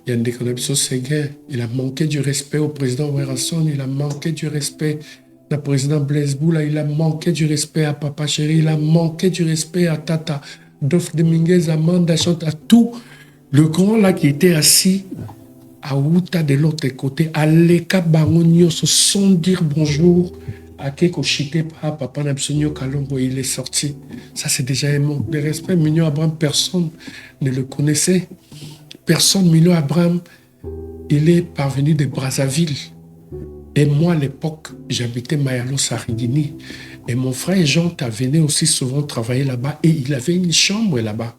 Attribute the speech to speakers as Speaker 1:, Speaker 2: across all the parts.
Speaker 1: Il y a un déconnexion Séguin. Il a manqué du respect au président Werrason, il a manqué du respect au président Blaise Boula, il a manqué du respect à Papa Chéri, il a manqué du respect à Tata Dof Dominguez, Amanda Chante, à tout le grand là qui était assis à Outa de l'autre côté, à l'Eka Bangonio, sans dire bonjour. À Keko Chité, Papa Nabsonio Kalongo, il est sorti. Ça, c'est déjà un manque de respect. Mignon Abraham, personne ne le connaissait. Personne, Mignon Abraham, il est parvenu de Brazzaville. Et moi, à l'époque, j'habitais Mayalo Sarigini. Et mon frère Jean venait aussi souvent travailler là-bas. Et il avait une chambre là-bas.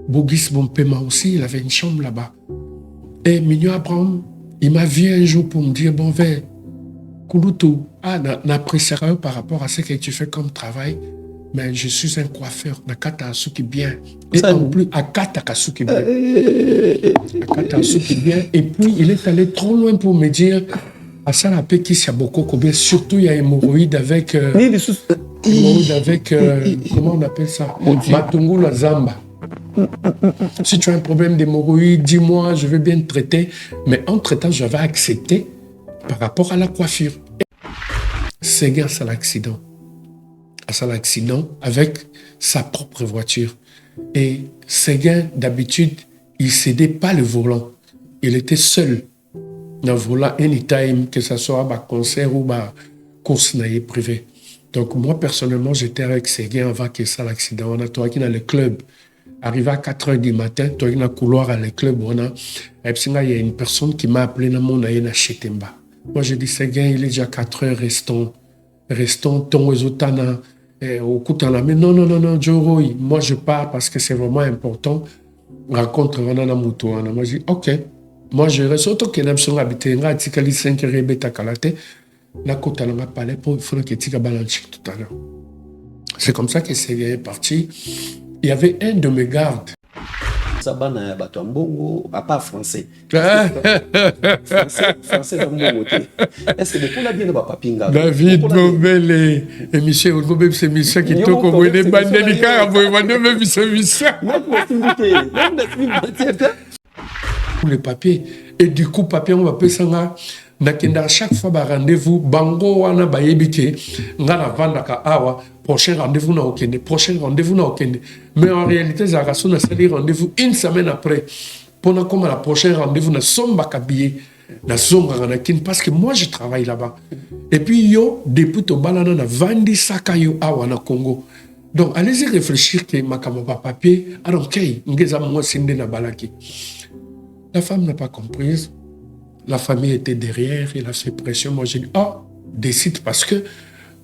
Speaker 1: Bogis Bompema aussi, il avait une chambre là-bas. Et Mignon Abraham, il m'a vu un jour pour me dire, bon, vers Kouloutou, n'apprécierai par rapport à ce que tu fais comme travail, mais je suis un coiffeur, Nakata Asuki bien. Et en plus, Akata Kasuki bien. Akata Asuki bien. Et puis, il est allé trop loin pour me dire, à Salapé, qui s'y a beaucoup combien, surtout il y a hémorroïde avec. Comment on appelle ça? Matungu la Zamba. Si tu as un problème d'hémorroïde, dis-moi, je vais bien te traiter. Mais entre-temps, j'avais accepté par rapport à la coiffure. Séguin a l'accident. A l'accident avec sa propre voiture. Et Séguin, d'habitude, il ne cédait pas le volant. Il était seul dans le volant anytime, que ce soit à concert ou à course privée. Donc moi, personnellement, j'étais avec Séguin avant qu'il ait l'accident. On a toi qui dans le club. Arrivé à 4h du matin, toi qui dans le couloir à le club, il y a une personne qui m'a appelé dans mon aïe na Chetemba. Moi, j'ai dit, Séguin, il est déjà 4h, restons, ton résultat au Koutana. Mais non, Joro, moi, je pars parce que c'est vraiment important. Rencontre Ranana Moutouana. Moi, j'ai dit, ok. Moi, je reste autant que nous habité, nous avons 5 rebeta kalate. La côte à la palais pour il faut que tu balances tout à l'heure. C'est comme ça que Séguin est parti. Il y avait un de mes gardes.
Speaker 2: Sabana Batambongo, à part français. Français dans mon côté. Est-ce que depuis la bien de Papinga?
Speaker 1: David Mobele et Michel Olgobeb, c'est Michel qui toque au bout des bandes délicats, à vous même Michel. Pour les papiers. Et du coup, papier, on va payer ça. Nakenda chaque fois ba rendez-vous bango wana ba yebike ngala vanda ka awa prochain rendez-vous na okende mais en réalité za raso na sali rendez-vous une semaine après pendant comme la prochaine rendez-vous na somba kabié na zonga na kin parce que moi je travaille là-bas et puis yo depuis to balana na vandi sakayo awa na Congo. Donc allez-y réfléchir que makamo pa papier alors kay ngeza mo sinde na balaki. La femme n'a pas comprise. La famille était derrière, il a fait pression. Moi, j'ai dit, décide parce que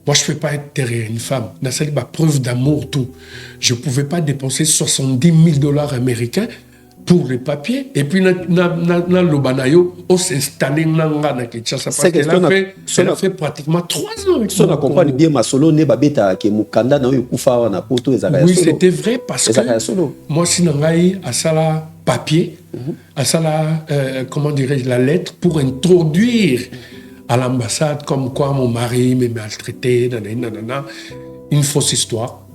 Speaker 1: moi, je ne peux pas être derrière une femme. C'est ma preuve d'amour, tout. Je ne pouvais pas dépenser $70,000 américains pour les papiers. Et puis, dans l'Obanayo, on s'est installé dans Kinshasa. Parce qu'elle a fait pratiquement 3 ans.
Speaker 2: Si on accompagne bien ma solo,
Speaker 1: oui, c'était vrai parce que moi, si je à ça papier, à ça comment dirais-je, la lettre pour introduire à l'ambassade comme quoi mon mari m'a maltraité, une fausse histoire.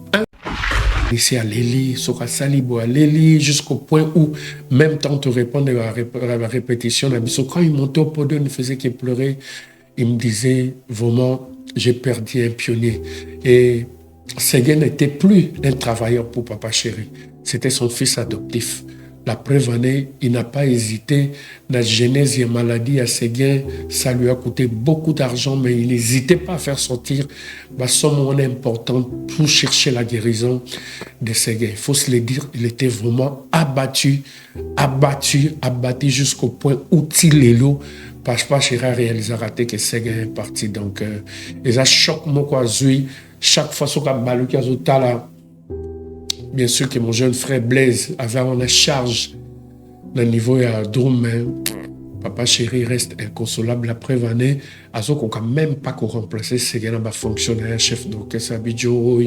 Speaker 1: Ici à Léli, sur Salibo à Léli, jusqu'au point où, même tant de répondre à la répétition, quand il montait au podium, il ne faisait que pleurer. Il me disait, vraiment, j'ai perdu un pionnier. Et Séguin n'était plus un travailleur pour Papa Chéri. C'était son fils adoptif. La preuve en est, il n'a pas hésité. La genèse et la maladie à Séguin, ça lui a coûté beaucoup d'argent, mais il n'hésitait pas à faire sortir la somme importante pour chercher la guérison de Séguin. Il faut se le dire, il était vraiment abattu jusqu'au point où il est là. Parce que Chéri a réalisé que Séguin est parti. Donc, et ça choque moi quoi, chaque fois que Baluki a là. Bien sûr que mon jeune frère Blaise avait en charge le niveau à Drum. Papa Chéri reste inconsolable. La preuve en est, qu'on n'a même pas remplacé Séguin dans fonctionnaire, chef d'orchestre Abidjo.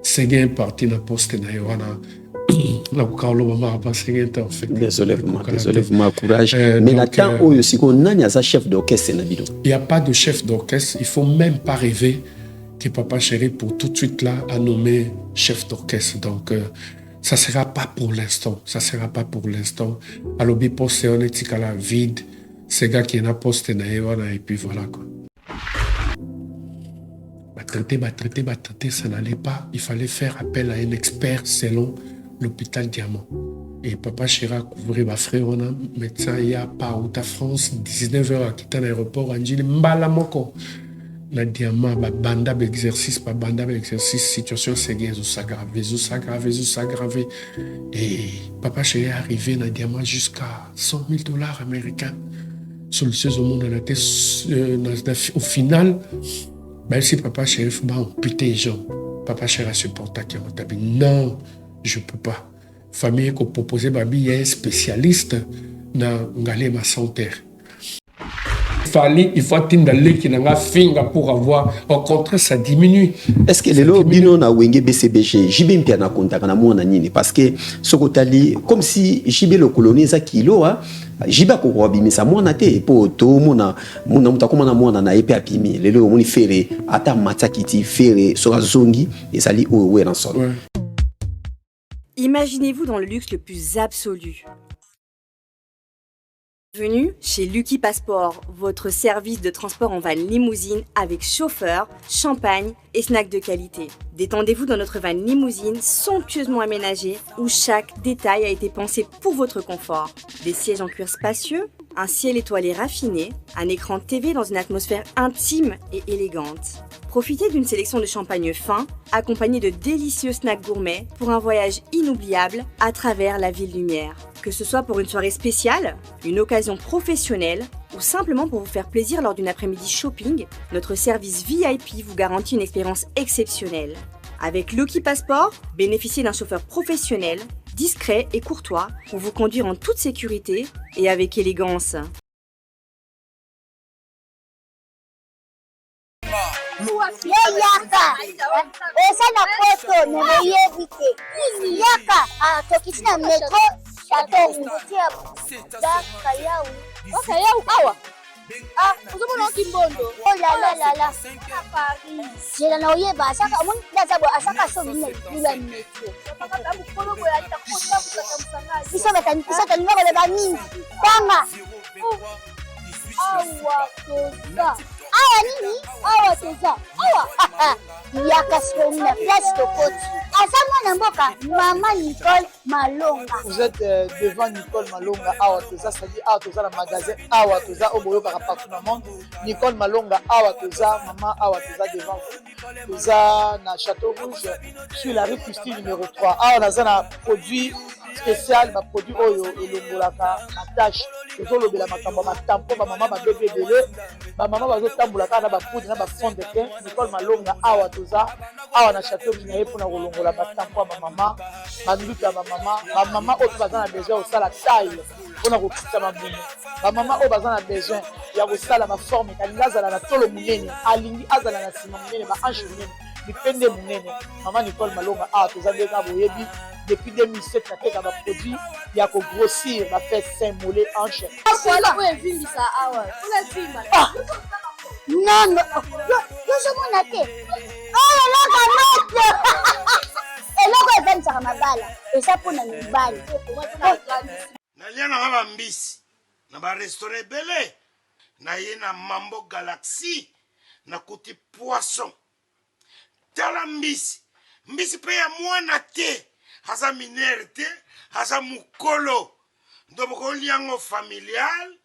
Speaker 1: Séguin parti dans le poste de Yohana.
Speaker 2: Désolé, courage. Mais là-dedans, il y a un chef d'orchestre.
Speaker 1: Il n'y a pas de chef d'orchestre. Il ne faut même pas rêver que Papa Chéri, pour tout de suite là, a nommé chef d'orchestre. Donc, Ça ne sera pas pour l'instant. Ça ne sera pas pour l'instant. À l'objet poste, on est à la vide. C'est gars qui est un poste, et puis voilà quoi. Traiter, ça n'allait pas. Il fallait faire appel à un expert selon l'hôpital Diamant. Et Papa Chira couvrait ma frère, on a médecin, il y a pas où ta France, 19h à quitter l'aéroport, on dit Mbalamoko. La Diamant, banda d'exercice, situation c'est bien, s'aggraver. Et Papa Chira est arrivé dans Diamant jusqu'à $100,000 américains. Solution au monde, on était au final. Ben, si Papa Chérif m'a amputé les jambes, Papa Chérif a supporté qui ont dit non, je ne peux pas. Famille qui a proposé, il y a un spécialiste dans ma santé. Il faut atteindre l'équipe qui n'a pas pour avoir. Au contraire, ça diminue.
Speaker 2: Est-ce que les lobbies na wenge BCBG, JB mpia na contact na mwana nini parce que sokotali comme si JB le coloniser kilo a jiba ko wabimisa mwana te po to mona mutako mona mwana na epe apimi lelo moni fere ata matakiti fere so zongi ezali owe na sol.
Speaker 3: Imaginez-vous dans le luxe le plus absolu. Bienvenue chez Lucky Passport, votre service de transport en van limousine avec chauffeur, champagne et snacks de qualité. Détendez-vous dans notre van limousine somptueusement aménagée où chaque détail a été pensé pour votre confort. Des sièges en cuir spacieux, un ciel étoilé raffiné, un écran TV dans une atmosphère intime et élégante. Profitez d'une sélection de champagne fin, accompagné de délicieux snacks gourmets pour un voyage inoubliable à travers la ville lumière. Que ce soit pour une soirée spéciale, une occasion professionnelle ou simplement pour vous faire plaisir lors d'une après-midi shopping, notre service VIP vous garantit une expérience exceptionnelle. Avec Lucky Passport, bénéficiez d'un chauffeur professionnel, discret et courtois pour vous conduire en toute sécurité et avec élégance.
Speaker 4: Yaka esa na poto nemeyebite yaka tokitina metro atongutia daka yau oka yau awa uzomona kimbondo olalala jela na oyeba asaka amoni ndazabo asaka so bine bila metro isaka ni bale bani kwanga awa toza awa nini awa toza awa yaka sikomi na place tokoti aza mwana mboka mama Nicole Malonga.
Speaker 5: Vous êtes devant Nicole Malonga awa toza, c'est-à-dire awa toza la magasin awa toza oboyo kaka partout dans le monde. Nicole Malonga awa toza, maman awa toza devant toza na Château Rouge sur la rue Custine numéro 3. Awa naza na produit spécial, ma produit oyo elongolaka attache tozolobela makambo ya matampo bamama babebe ebele bamama bazotambolaka na bapoudre na bafond de teint. Nicole Malonga awa toza awa na Château Rouge na ye mpona kolongola batampo ya bamama banduki ya bamama oyo baza na besoin kosala taille mpona kokita mabumu, bamama oyo baza na besoin ya kosala baforme kalingi azala na tolo monene alingi azala na nsima monene baanche monene bipende monene. Mama Nicole Malonga awa toza ndeka boyebi depuis 2007 nateka baproduit ya kogrossir bafe sein mollet hanche
Speaker 4: non yozomona te eloko moto eloko evanisaka mabala eza mpona mibali
Speaker 6: nalia nanga bambisi na barestaurant ebele naye na Mambo Galaxy nakuti poisson tala mbisi mpe ya mwana te aza minere te aza mukolo ndo bokoliango familial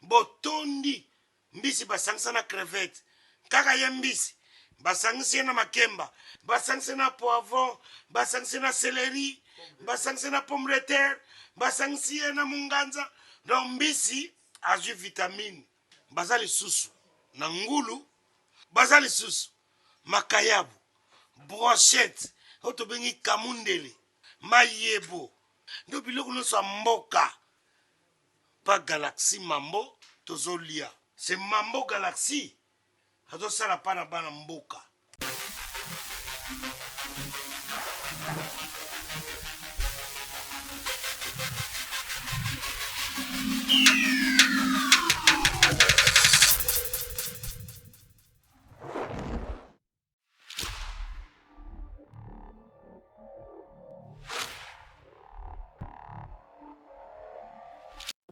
Speaker 6: botondi mbisi basangisa na crevette kaka ye mbisi basangisi na makemba basangisi na poivron basangisi na céleri basangisi na pomme de terre basangisi na munganza donc mbisi azwi vitamine baza lisusu na ngulu baza lisusu makayabu brochette oyo tobengi kamundele mayebo ndo biloko nyonso ya mboka pa Galaxy Mambo tozolia c'est Mambo Galaxy azosala pa na bana mboka.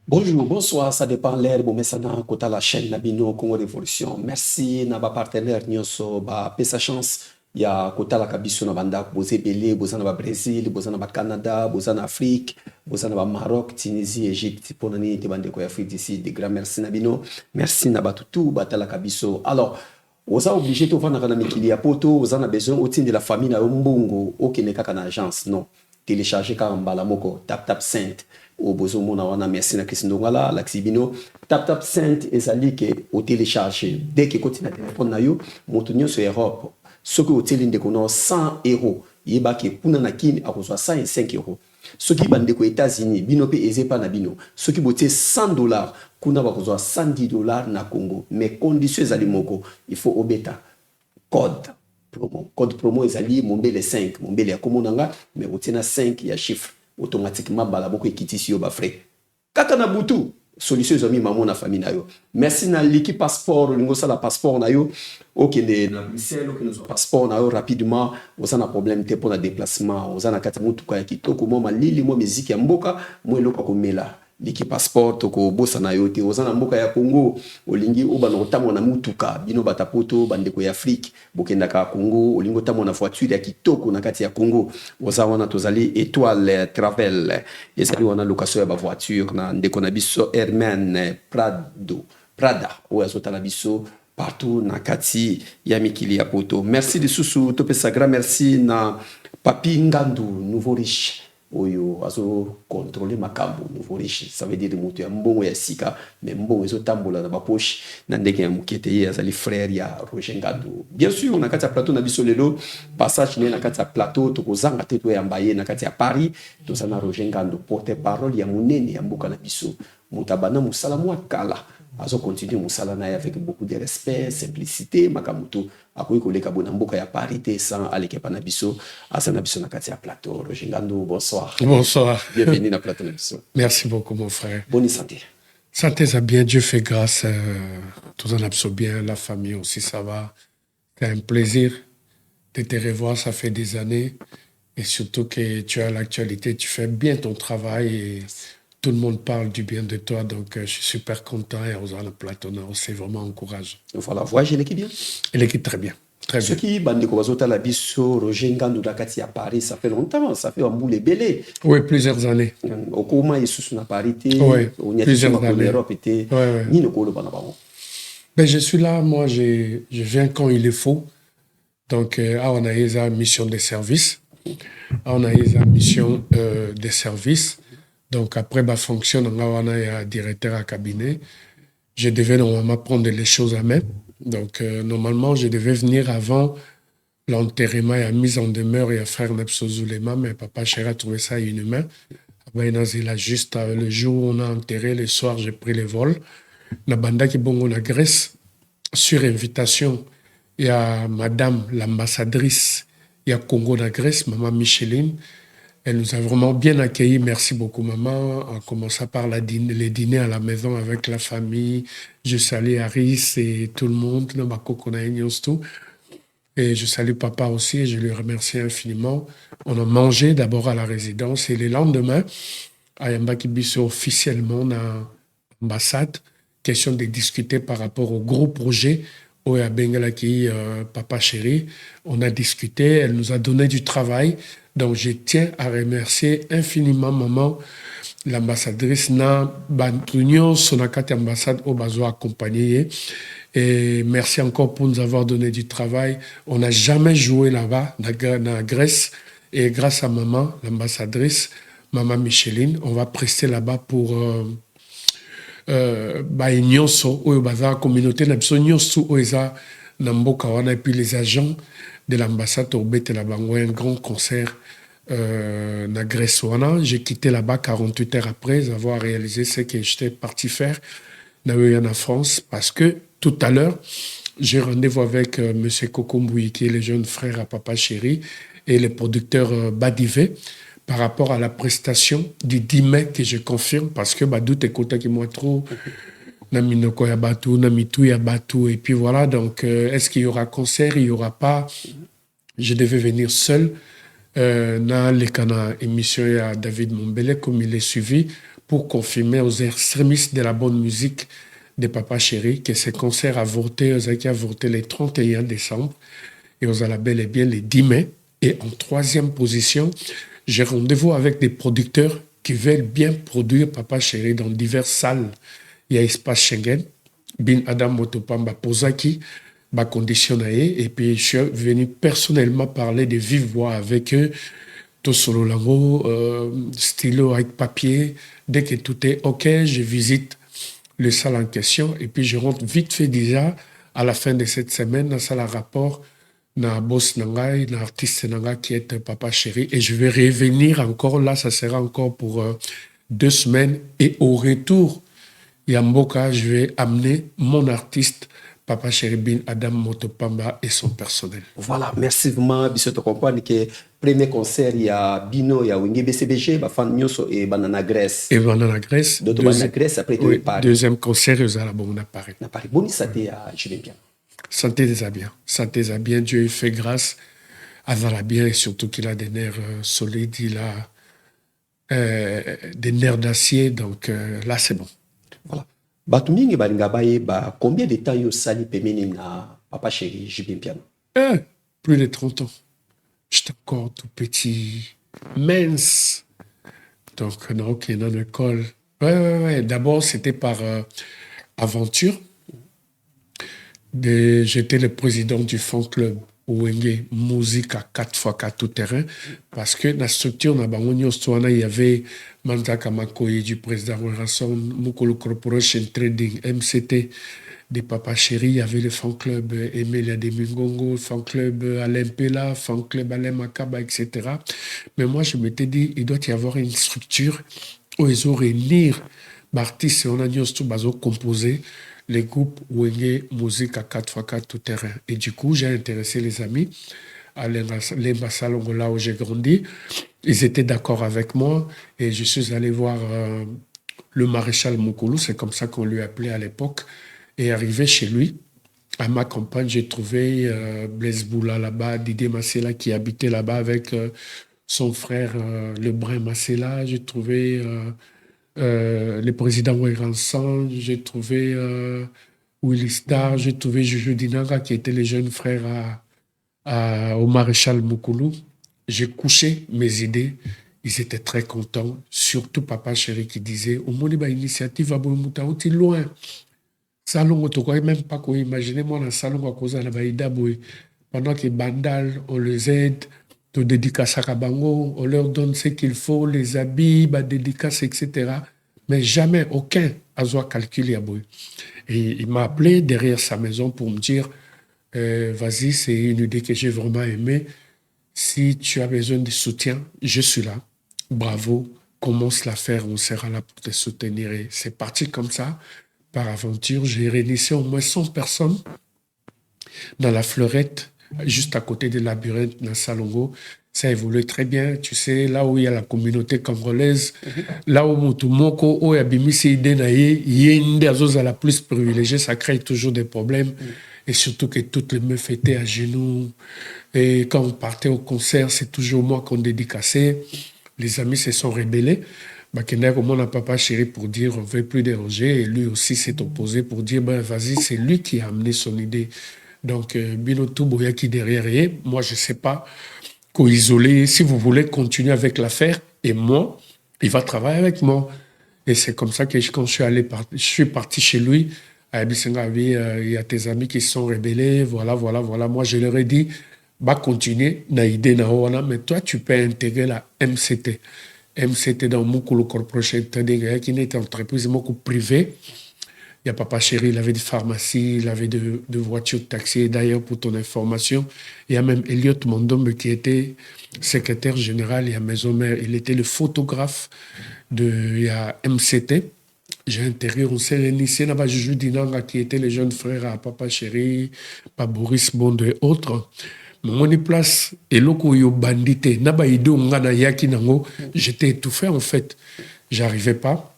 Speaker 2: Bonjour, bonsoir, ça dépend l'air, bon, mais ça n'a pas la chaîne Nabino Congo Révolution. Merci, naba partenaire Nyoso, ba pesa chance. Il y a Kota la Kabiso na banda, Bozé Belé, Bozana ba Brésil, Bozana ba Canada, Bozana Afrique, Bozana ba Maroc, Tunisie, Égypte, Ponani, te bande ko Afrique d'ici, de grand merci Nabino. Merci naba tutu, bata la Kabiso. Alors, on a obligé de faire un mikili à poto, on a besoin au de la famille na umbungo, aucun kaka na agence, non. Télécharger karambala moko, tap sainte. Au bozo mona wana merci na Christine Ngala la Xibino tap sainte ezali ke au télécharger dès que continue téléphone na yo motonyo sur Europe ce que hôtel ndeko no 100 euros yeba ke kuna na kini akozwa 105 euros ce qui bande ko États-Unis bino pe ezepa na bino ce qui boté 100 dollars kuna bakozwa 110 dollars na Congo mais conditions ezali moko il faut obeta code promo ezali mombele 5 mombele ya komonanga mais otena 5 ya chiffre automatiquement balaboko ekitisi yo ba frais kaka na butu solution zomi maman na famille na yo merci na liki passeport lingo sala passeport na yo okende na Bruxelles okende zo passeport na yo rapidement oza na problème te pour na déplacement oza na kati mutuka ya kitoko mo malili mo musique ya mboka mo eloko komela liki passeport ko bosa na yo te oza na mboka ya Congo olingi obana otamo na mutuka bino batapoto bandeko ya Afrique bokenda ka Congo olingo tamo na voiture ya kitoko na kati ya Congo oza wana tozali étoile travel ezali wana location ya ba voiture na ndeko na biso Herman Prada o azota na biso partout na kati ya mikili ya poto. Merci de susu topesa grand merci na Papi Ngandu nouveau riche oyo azo contrôler makambo nouveau riche ça veut dire mutu ya mbongo ya sika mais mbongo ezo tambola na bapoche na ndenge ya mukete ye azali frère ya Roger Ngandu bien sûr na kati ya plateau na biso lelo passage ne na kati ya plateau tokozanga te to ya mbaye na kati ya Paris tozana Roger Ngandu porte parole ya munene ya mboka na biso mutabana musala mwa kala azo continuer musala na avec beaucoup de respect simplicité makamutu akoyi koleka bona mboka ya parité sans aleke pana biso asana biso na kati ya plateau Roger Ngandu bonsoir.
Speaker 1: Bonsoir.
Speaker 2: Bienvenue na plateau na biso.
Speaker 1: Merci beaucoup mon frère.
Speaker 2: Bonne santé.
Speaker 1: Santé ça bien, Dieu fait grâce, tout en absorbe bien, la famille aussi ça va. C'est un plaisir de te revoir, ça fait des années et surtout que tu as l'actualité, tu fais bien ton travail et tout le monde parle du bien de toi, donc je suis super content et on a le plateau, c'est vraiment encourageant.
Speaker 2: Voilà, voyage l'équipe bien.
Speaker 1: Et l'équipe très bien. Très bien.
Speaker 2: Ce qui bande Kozota la biso Roger Ngandu Dakati à Paris, ça fait longtemps, ça fait un boule belé.
Speaker 1: Oui, plusieurs années.
Speaker 2: Au comment il sous na parité,
Speaker 1: oui,
Speaker 2: plusieurs années. L'Europe était ni le colo banabao.
Speaker 1: Ben je suis là, moi je viens quand il est faut. Donc on a eu une mission de service. On a eu une mission de service. Donc après ma fonction, on a un directeur à cabinet. Je devais normalement prendre les choses à main. Donc normalement, je devais venir avant l'enterrement et la mise en demeure et à faire Nepso Zulema, mais papa Chéri a trouvé ça inhumain. Il a juste le jour où on a enterré, le soir, j'ai pris le vol. La banda qui bongo la Grèce, sur invitation, il y a madame l'ambassadrice, il y a Congo la Grèce, maman Micheline. Elle nous a vraiment bien accueillis. Merci beaucoup, maman. On commença par les dîners à la maison avec la famille. Je salue Aris et tout le monde. Et je salue papa aussi et je lui remercie infiniment. On a mangé d'abord à la résidence et le lendemain, à Yambakibiso officiellement dans l'ambassade, question de discuter par rapport au gros projet où à Bengalaki, papa Chéri. On a discuté, elle nous a donné du travail. Donc, je tiens à remercier infiniment maman, l'ambassadrice na Bantunio, Sonakati ambassade au Bazo accompagné. Et merci encore pour nous avoir donné du travail. On n'a jamais joué là-bas, dans Grèce. Et grâce à maman, l'ambassadrice, maman Micheline, on va prester là-bas pour Nyonso, où la communauté, Nyonso, où et puis les agents de l'ambassade au Bete Labango, un grand concert na Grèce. J'ai quitté là-bas 48 heures après avoir réalisé ce que j'étais parti faire en France parce que tout à l'heure, j'ai rendez-vous avec M. Kokomboui, qui est le jeune frère à Papa Chéri, et le producteur Badivé, par rapport à la prestation du 10 mai que je confirme, parce que Badou t'écoute qui moi trop, Naminoko Yabatou, Namitou Yabatou, et puis voilà, donc est-ce qu'il y aura concert, il n'y aura pas. Je devais venir seul dans l'émission à David Mombele, comme il est suivi, pour confirmer aux extrémistes de la bonne musique de Papa Chéri que ce concert a avorté le 31 décembre et aux bel et bien le 10 mai. Et en troisième position, j'ai rendez-vous avec des producteurs qui veulent bien produire Papa Chéri dans diverses salles. Il y a Espace Schengen, Bin Adam Motopamba Pozaki, Conditionnaye, et puis je suis venu personnellement parler de vive voix avec eux, tout solo lango, stylo avec papier. Dès que tout est OK, je visite le salle en question et puis je rentre vite fait déjà à la fin de cette semaine dans salle à rapport na boss nangai, na artiste nangai qui est Papa Chéri et je vais revenir encore là, ça sera encore pour 2 semaines et au retour, Yamboka, je vais amener mon artiste Papa Chéri Bin Adam Motopamba et son personnel.
Speaker 2: Voilà, merci vraiment. Bisous te comprendre que premier concert il y a Bino, il y a Wenge BCBG, Bafan Nyoso et Banana Grèce.
Speaker 1: Et Banana Grèce.
Speaker 2: D'autres Banana Grèce après
Speaker 1: oui,
Speaker 2: Paris.
Speaker 1: Deuxième concert, ils ont bon, on a Paris.
Speaker 2: Na Paris. Boni santé à Julien Piano.
Speaker 1: Santé des bien. Santé des bien. Dieu lui fait grâce à la bien et surtout qu'il a des nerfs solides, il a des nerfs d'acier, donc là c'est bon.
Speaker 2: Voilà. Batumingi balinga baye ba combien de temps yo sali pemeni na Papa Chéri Julien Piano?
Speaker 1: Plus de 30 ans. J'étais encore tout petit, mince. Donc, non, qui est dans l'école. Ouais. D'abord, c'était par aventure. J'étais le président du fan club Wenge Musique à 4x4 tout terrain. Parce que dans la structure, il y avait Manzaka Makoye du président Ranson, Mukolo Corporation Trading, MCT. Des Papa Chéri, il y avait le fan club Emilia de Mingongo, fan club Alain Pella, fan club Alain Makaba, etc. Mais moi, je m'étais dit, il doit y avoir une structure où ils ont réunir l'artiste et on a dit tout composer les groupes Wenge Musique à 4x4 tout terrain. Et du coup, j'ai intéressé les amis à l'Emba Salongo, là où j'ai grandi. Ils étaient d'accord avec moi et je suis allé voir le maréchal Moukoulou, c'est comme ça qu'on lui appelait à l'époque. Et arrivé chez lui, à ma campagne, j'ai trouvé Blaise Boula là-bas, Didier Massela qui habitait là-bas avec son frère Lebrun Massela. J'ai trouvé le président Ouéransan, j'ai trouvé Willy Star, j'ai trouvé Juju Dinanga qui était le jeune frère au maréchal Moukoulou. J'ai couché mes idées. Ils étaient très contents, surtout Papa Chéri qui disait « Au moins, l'initiative va beaucoup loin. » Salon, tu ne même pas imaginer moi dans le salon à cause de la Baïda. Pendant que Bandal, on les aide, tu dédicaces à Bango, on leur donne ce qu'il faut, les habits, dédicaces, etc. Mais jamais aucun a calculé. Et il m'a appelé derrière sa maison pour me dire vas-y, c'est une idée que j'ai vraiment aimée. Si tu as besoin de soutien, je suis là. Bravo, commence la faire, on sera là pour te soutenir. Et c'est parti comme ça. Par aventure, j'ai réunissé au moins 100 personnes dans la Fleurette, juste à côté des labyrinthes, dans Salongo. Ça évolue très bien. Tu sais, là où il y a la communauté congolaise, là où Moutoumoko, où il y a Bimisi Idenaye, il y a une des choses la plus privilégiée, ça crée toujours des problèmes. Et surtout que toutes les meufs étaient à genoux. Et quand on partait au concert, c'est toujours moi qu'on dédicaçait. Les amis se sont rébellés. Bakenda comme on a Papa Chéri pour dire on ne veut plus déroger et lui aussi s'est opposé pour dire ben vas-y, c'est lui qui a amené son idée. Donc Bino Touboya qui derrière et moi je ne sais pas co-isoler, si vous voulez continuer avec l'affaire et moi, il va travailler avec moi. Et c'est comme ça que quand je suis parti chez lui à Abisengavi, il y a tes amis qui se sont rébellés, voilà. Moi je leur ai dit va continuer na idée na wana, mais toi tu peux intégrer la MCT. MCT dans Moukoulou Corporation Trading, qui n'est une entreprise privée. Il y a Papa Chéri, il avait des pharmacies, il avait de voitures de taxi. D'ailleurs, pour ton information, il y a même Elliot Mondombe qui était secrétaire général, il y a Maison Mère, il était le photographe il y a MCT. J'ai intégré, on s'est réunissé là-bas, Juju Dinanga qui était le jeune frère à Papa Chéri, pas Boris Bond et autres. Mon place et loko yo bandité naba ido ngana yaki nango, j'étais étouffé en fait, j'arrivais pas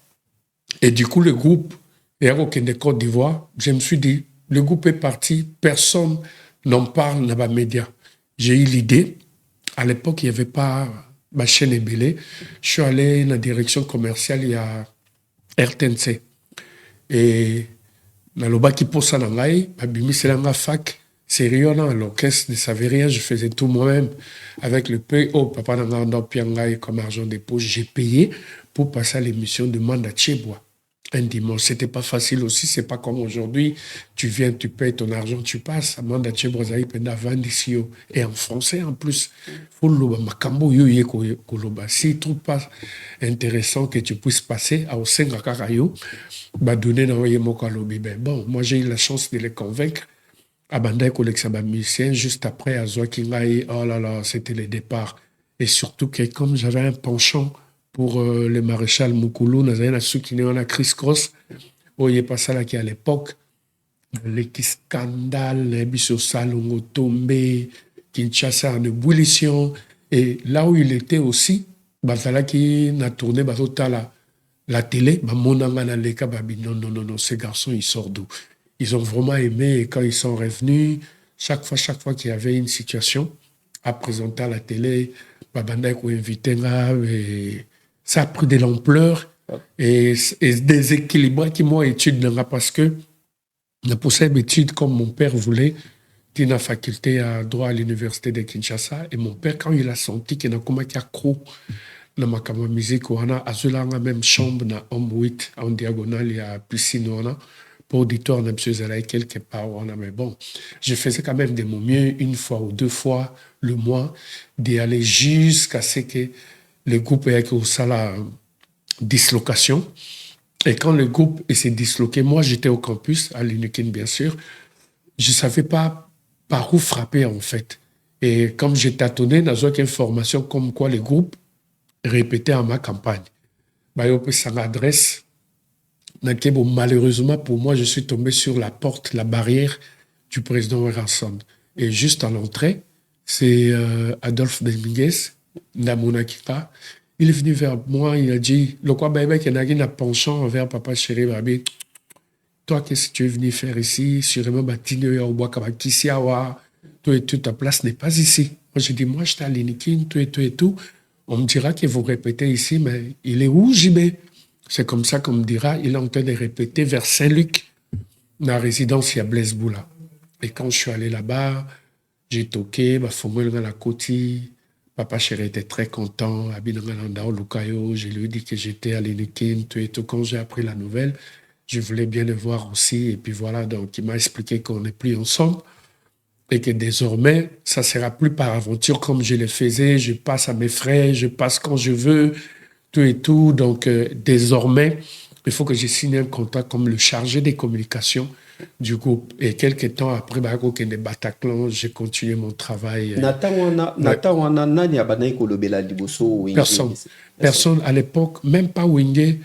Speaker 1: et du coup le groupe est au Côte d'Ivoire. Je me suis dit le groupe est parti, personne n'en parle dans les médias. J'ai eu l'idée, à l'époque il n'y avait pas ma chaîne Ebélé, je suis allé dans la direction commerciale, il y a RTNC. Et nalobaki posa na ngai, babimisela nga fac, sérieux à l'orchestre ne savait rien, je faisais tout moi-même avec le PO, papa n'a comme argent de poche, j'ai payé pour passer à l'émission de Manda Tchebois. Un dimanche, c'était pas facile aussi, c'est pas comme aujourd'hui, tu viens, tu payes ton argent, tu passes. Manda Tchebois et en français en plus. Si tu trouves pas intéressant que tu puisses passer à Osenga Karayo, donner bon, moi j'ai eu la chance de les convaincre. Abandai collection musicien juste après à Zoakingaï, oh là là, c'était le départ. Et surtout que comme j'avais un penchant pour le maréchal Moukoulou, on a Chris Cross, où il est passé là qui à l'époque, les scandales, les bisos salongo tombé, Kinshasa en ébullition. Et là où il était aussi, là qui a tourné la télé, non, ces garçons, ils sortent d'où? Ils ont vraiment aimé et quand ils sont revenus, chaque fois qu'il y avait une situation à présenter à la télé, ça a pris de l'ampleur et des équilibres qui m'ont étudié parce que la possible étude comme mon père voulait, qui a faculté à droit à l'université de Kinshasa et mon père, quand il a senti qu'il y a un accro dans ma musique, on a la même chambre dans Homme 8 en diagonale, il y a piscine, on a pour auditoire, on a quelque part, mais bon, je faisais quand même de mon mieux, une fois ou deux fois le mois, d'y aller jusqu'à ce que le groupe ait aussi la dislocation. Et quand le groupe s'est disloqué, moi j'étais au campus, à l'UNIKIN bien sûr, je ne savais pas par où frapper en fait. Et comme j'ai tâtonné dans une information comme quoi le groupe répétait à ma campagne, ça m'adresse. Malheureusement pour moi, je suis tombé sur la porte, la barrière du président Werrason. Et juste à l'entrée, c'est Adolphe Dominguez, Namonakika. Il est venu vers moi, il a dit, le quoi bébé qui n'a un penchant envers papa chéri, babi. Toi, qu'est-ce que tu es venu faire ici? Sûrement, Batinio, Yaouba, Kisiawa, toi et tout, ta place n'est pas ici. Moi, j'ai dit, moi, j'étais à l'Inikin, tout et tout. On me dira que vous répétez ici, mais il est où, JB? C'est comme ça qu'on me dira, il est en train de répéter vers Saint-Luc, dans la résidence, il y a Blaise Boula. Et quand je suis allé là-bas, j'ai toqué, dans la côté, papa chéri était très content, je lui ai dit que j'étais à l'Inikin, tout et tout. Quand j'ai appris la nouvelle, je voulais bien le voir aussi, et puis voilà, donc il m'a expliqué qu'on n'est plus ensemble, et que désormais, ça ne sera plus par aventure comme je le faisais, je passe à mes frais, je passe quand je veux, tout et tout. Donc, désormais, il faut que je signe un contrat comme le chargé des communications du groupe. Et quelques temps après, Bataclan, j'ai continué mon travail. Personne à l'époque, même pas Wingé,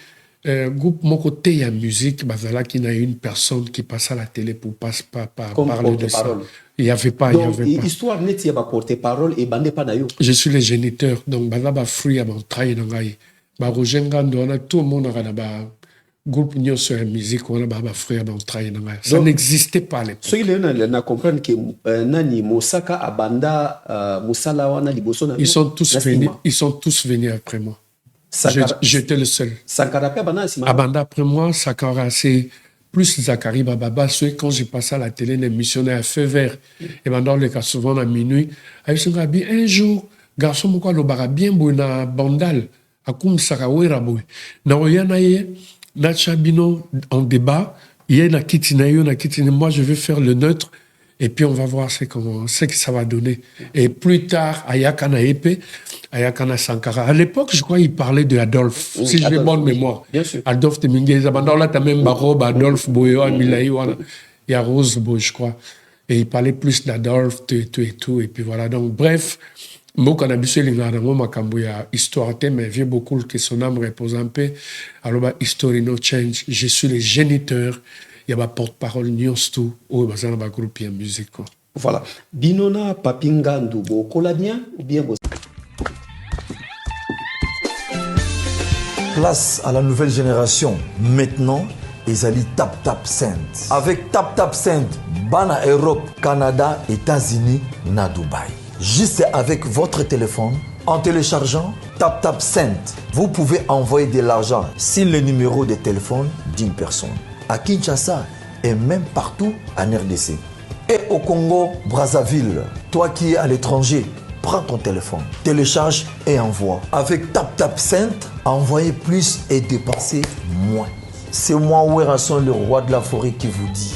Speaker 1: groupe mon côté, il y a musique, qui n'a une personne qui passe à la télé pour parler de ça. Il n'y avait pas.
Speaker 2: Donc, histoire net, il y a porte-parole et bandé pas d'ailleurs.
Speaker 1: Je suis le géniteur, donc Banaba Free a mon travail dans Gaï. Tout le monde a un groupe de sur la musique, on a Free a mon travail dans Gaï. Ça n'existait pas à l'époque.
Speaker 2: Ce qu'il y a comprendre que Nani Mosaka Abanda Musala Liboso.
Speaker 1: Ils sont tous venus après moi. J'étais le seul. Abanda après moi, Sakara, c'est plus Zachary Bababa, quand j'ai passé à la télé, l'émission à feu vert. Et maintenant, le cas souvent à minuit, un jour, garçon, pourquoi le bara bien na bandal, à comme Sarawera boy. Na oyanaye, na chabino en débat, il y a na kitinayo, moi je vais faire le neutre, et puis on va voir ce que ça va donner. Et plus tard, Ayakana Epe, Ayakana Sankara. À l'époque, je crois qu'il parlait de Adolphe, si j'ai bonne mémoire.
Speaker 2: Bien sûr.
Speaker 1: Adolphe Dominguez. Là, tu as même Barob, Adolphe Boyo, Milaï, il y a Rose Boy, je crois. Et il parlait plus d'Adolphe, tout. Et puis voilà. Donc, bref, moi, quand on a vu histoire, mais vieux beaucoup que son âme repose un peu. Alors, History No Change. Je suis le géniteur. Il y a ma porte-parole Nyostou, ou un groupe de musique.
Speaker 2: Voilà. Binona Papinga Ndoubo, Colabien ou bien
Speaker 7: Place à la nouvelle génération. Maintenant, Ezali Tap Tap Send. Avec Tap Tap Send, Bana Europe, Canada, États-Unis, na Dubaï. Juste avec votre téléphone, En téléchargeant TapTap Send, vous pouvez envoyer de l'argent sur le numéro de téléphone d'une personne à Kinshasa et même partout en RDC. Et au Congo, Brazzaville, toi qui es à l'étranger, prends ton téléphone, télécharge et envoie. Avec TapTap Send, envoyez plus et dépensez moins. C'est moi, Werrason, le roi de la forêt, qui vous dit.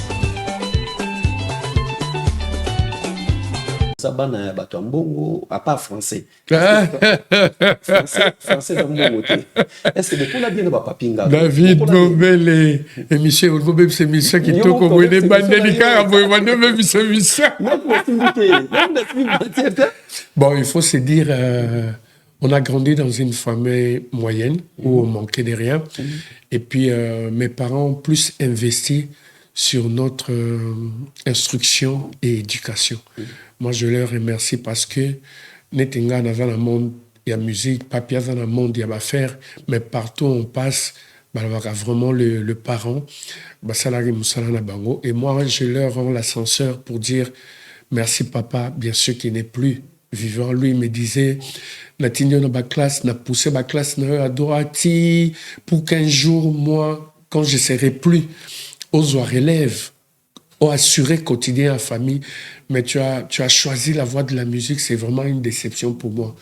Speaker 2: Sabana bato mbongo à part français. Français dans mbongo. Est-ce que depuis la bien ba papinga
Speaker 1: David Nobel et Michel Olgobeb c'est Michel qui toque au bout des bandelica même Michel. Bon, il faut se dire on a grandi dans une famille moyenne où on manquait de rien et puis mes parents ont plus investi sur notre instruction et éducation. Moi, je leur remercie parce que Netinga dans le monde, il y a musique, Papia dans le monde, il y a affaire, mais partout où on passe, bah, il y a vraiment le parent, bah, salari Moussalana Bango. Et moi, je leur rends l'ascenseur pour dire merci papa, bien sûr qu'il n'est plus vivant. Lui, il me disait, Natinio dans ma classe, n'a poussé ma classe à droite pour qu'un jour, moi, quand je ne serai plus aux élèves, au assuré quotidien à famille, mais tu as choisi la voie de la musique, c'est vraiment une déception pour moi.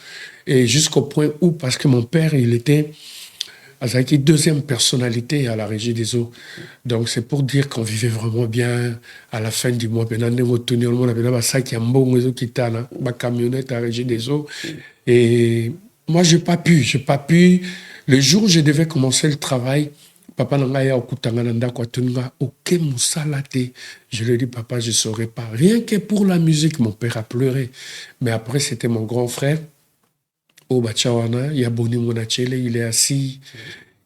Speaker 1: Et jusqu'au point où, parce que mon père, il était avec deuxième personnalité à la Régie des Eaux. Donc c'est pour dire qu'on vivait vraiment bien à la fin du mois. Maintenant, on a ma camionnette à la Régie des Eaux. Et moi, j'ai pas pu. Le jour où je devais commencer le travail, papa nangaya okutangananda kwa tunga ok musalate. Je lui ai dit papa je saurais pas rien que pour la musique. Mon père a pleuré. Mais après c'était mon grand frère au Bachawana, Yaboni Monachele, il est assis,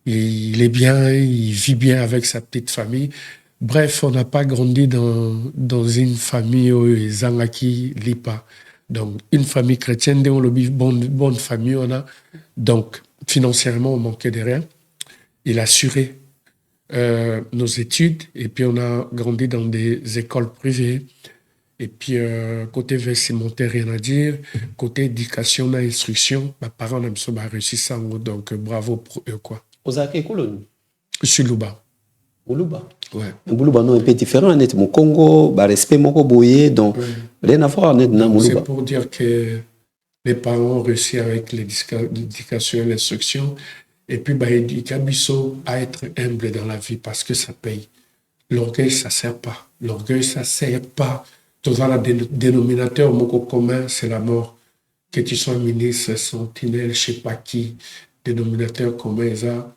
Speaker 1: il est bien, il vit bien avec sa petite famille. Bref, on n'a pas grandi dans une famille où Zangaki Lipa. Donc une famille chrétienne, on le dit bonne famille on a. Donc financièrement on manquait de rien. Il a assuré nos études et puis on a grandi dans des écoles privées et puis côté vestimentaire rien à dire, côté éducation et instruction mes parents ont réussi ça donc bravo pour eux quoi.
Speaker 2: Ozake koloni
Speaker 1: Je suis Luba.
Speaker 2: Luba.
Speaker 1: Ouais.
Speaker 2: Luba non un peu différent net mon Congo ba respect moko boye donc rien à voir net na Luba.
Speaker 1: C'est pour dire que les parents ont réussi avec l'éducation et l'instruction. Et puis, bah, éduquer Bisso à être humble dans la vie parce que ça paye. L'orgueil, ça ne sert pas. L'orgueil, ça ne sert pas. Tout ça, le dénominateur commun, c'est la mort. Que tu sois ministre, sentinelle, je ne sais pas qui, dénominateur commun, ça,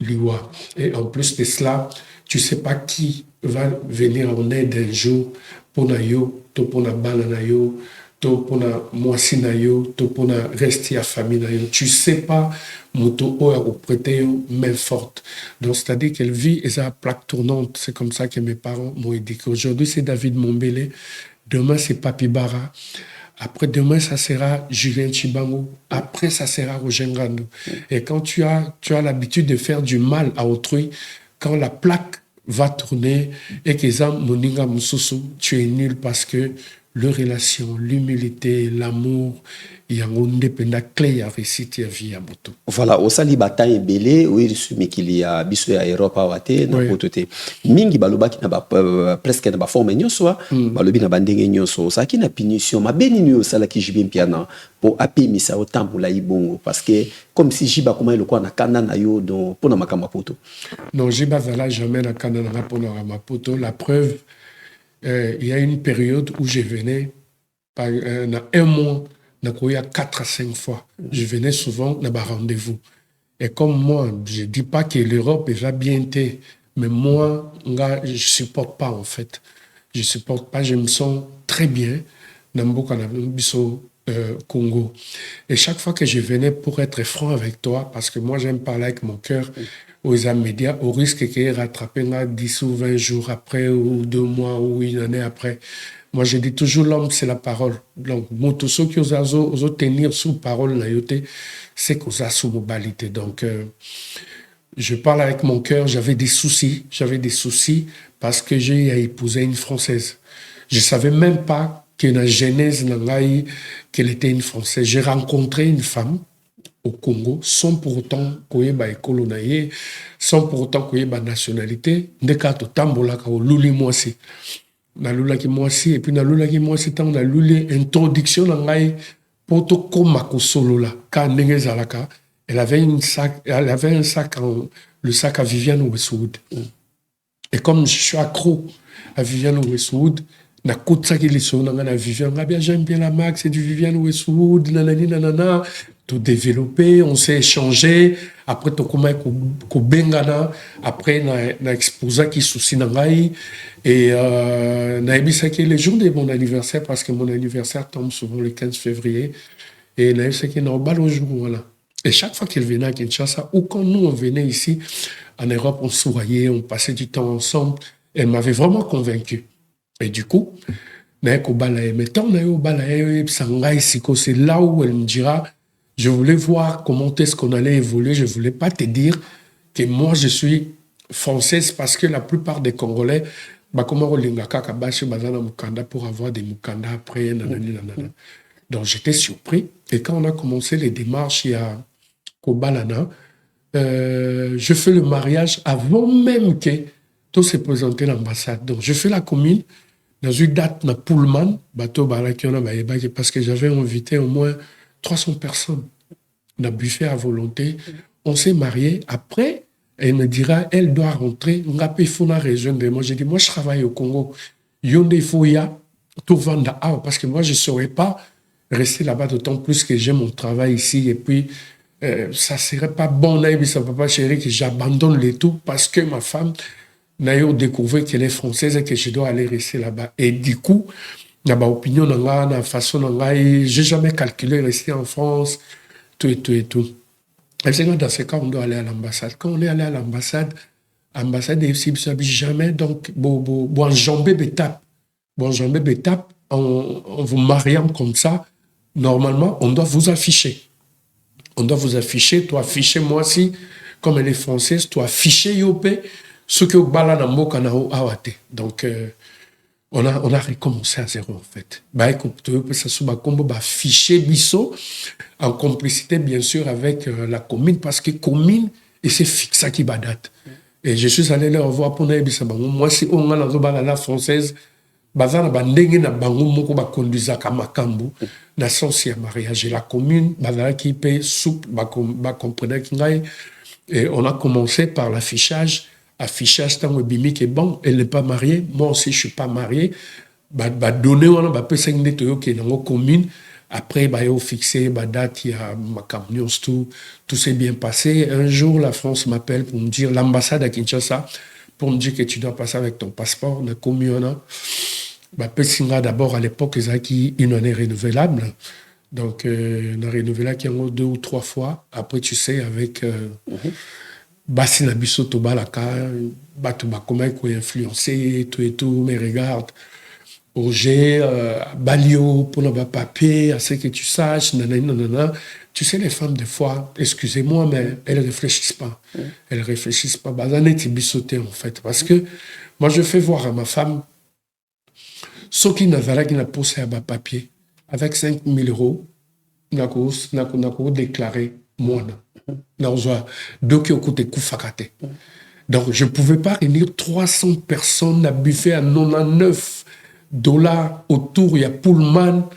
Speaker 1: l'IWA. Et en plus de cela, tu ne sais pas qui va venir en aide un jour pour Nayo, pour na Bananayo, pour na moisi nayo, pour na rester à famille nayo. Tu sais pas moto ou prêter main forte. Donc c'est-à-dire qu'elle vit et sa plaque tournante. C'est comme ça que mes parents m'ont éduqué. Aujourd'hui c'est David Mombele, demain c'est Papi Bara. Après demain ça sera Julien Chibango. Après ça sera Roger Ngando. Et quand tu as l'habitude de faire du mal à autrui, quand la plaque va tourner et que ça moninga mususu, tu es nul parce que leur relation, l'humilité, l'amour, il y a une clé à réussir à vie à moto.
Speaker 2: Voilà, au sali bataille belé, oui, mais qu'il y a biso à Europe à Wate, na potote. Mingi baloba qui n'a pas presque n'a pas formé nyoso, balobi na bandenge nyoso, ça qui n'a punition, ma béni nyo sala qui jibin piana pour appuyer misa autant pour la ibongo parce que comme si jiba comment le quoi na kanda na yo donc pour na makamba poto.
Speaker 1: Non, jiba zala jamais na kanda na pour na mapoto. La preuve. Il y a une période où je venais, dans un mois, il y a 4 à 5 fois. Je venais souvent dans un rendez-vous. Et comme moi, je ne dis pas que l'Europe va bien été, mais moi, je ne supporte pas en fait. Je ne supporte pas, je me sens très bien dans le Congo. Et chaque fois que je venais, pour être franc avec toi, parce que moi j'aime parler avec mon cœur, aux médias, au risque qu'il rattrape 10 ou 20 jours après, ou 2 mois, ou une année après. Moi, je dis toujours, l'homme, c'est la parole. Donc, tout ce qui osent tenir sous parole, c'est qu'on a sous mobilité. Donc, je parle avec mon cœur, j'avais des soucis parce que j'ai épousé une Française. Je ne savais même pas que la genèse nangai qu'elle était une Française. J'ai rencontré une femme au Congo sans pour autant koyeba ekolo na ye, sans pour autant koyeba nationalité. Ndeka to tambola ka luli mwasi. Na lulaki mwasi et puis na lulaki mwasi tant na luli introduction nangai poto koma ko solola ka ndenge zalaka. Elle avait un sac le sac à Viviane Westwood. Et comme je suis accro à Viviane Westwood, na kotsaki liso na Viviane, bien j'aime bien la marque, c'est du Viviane Westwood, nanani nanana, tout développé, on s'est échangé, après to koma ko bengana, après na exposa ki souci nangai et na ebisaki le jour de mon anniversaire parce que mon anniversaire tombe souvent le 15 février et na ebisaki na bal au jour voilà. Et chaque fois qu'elle venait à Kinshasa ou quand nous on venait ici en Europe, on se voyait, on passait du temps ensemble. Elle m'avait vraiment convaincu. Et du coup, c'est là où elle me dira, je voulais voir comment est-ce qu'on allait évoluer. Je ne voulais pas te dire que moi, je suis française parce que la plupart des Congolais, pour avoir des mukanda après, donc j'étais surpris. Et quand on a commencé les démarches, il y a Kobalana, je fais le mariage avant même que tout se présente à l'ambassade. Donc, je fais la commune dans une date na Pullman, bateau parce que j'avais invité au moins 300 personnes. On a buffet à volonté. On s'est mariés. Après, elle me dira, elle doit rentrer. On a fait une région de moi. J'ai dit, moi, je travaille au Congo. Yonde Foya, tout vendre parce que moi, je ne saurais pas rester là-bas, d'autant plus que j'ai mon travail ici. Et puis, ça ne serait pas bon, ça papa chéri, que j'abandonne le tout parce que ma femme n'a découvert qu'elle est française et que je dois aller rester là-bas. Et du coup, dans ma opinion, dans la façon, je n'ai jamais calculé rester en France, tout et tout et tout. Et c'est dans ce cas, on doit aller à l'ambassade. Quand on est allé à l'ambassade, l'ambassade est aussi jamais, donc, bon, jambé d'étape, en vous mariant comme ça, normalement, on doit vous afficher. On doit vous afficher, toi afficher moi aussi, comme elle est française, toi afficher Yopé, ce que donc, on a recommencé à zéro en fait. Ça se afficher Bisso, en complicité bien sûr avec la commune, parce que commune, et c'est fixe qui date. Et je suis allé leur voir pour moi, si on a la française, bazana bandenge na bango moko ba conduisa ka makambo na sens ya mariage et la commune bazala qui paye soupe ba comprenait kingai et on a commencé par l'affichage tant bimi que bon elle n'est pas mariée, moi aussi je suis pas marié ba donner on ba pesa ngete yo ke na commune après ba yo fixé ba date ya makambo tout s'est bien passé. Un jour la France m'appelle pour me dire, l'ambassade à Kinshasa, pour me dire que tu dois passer avec ton passeport na commune. D'abord, à l'époque, ils avaient une année renouvelable. Donc, on a renouvelé 2 ou 3 fois. Après, tu sais, avec Bassina Bisso Tobalaka, comment il faut influencer, tout et tout, mais regarde, Roger, Balio, pour nos papiers, à ce que tu saches, nanana. Tu sais, les femmes, des fois, excusez-moi, mais elles ne réfléchissent pas. Elles ne réfléchissent pas. Bazanetti Bissoté, en fait. Parce que moi, je fais voir à ma femme, ceux qui n'ont posé à bas papier, avec 5 000 euros, n'a déclaré moi. Donc, je ne pouvais pas réunir 300 personnes à buffet à 99 $ autour. Il y a Pullman,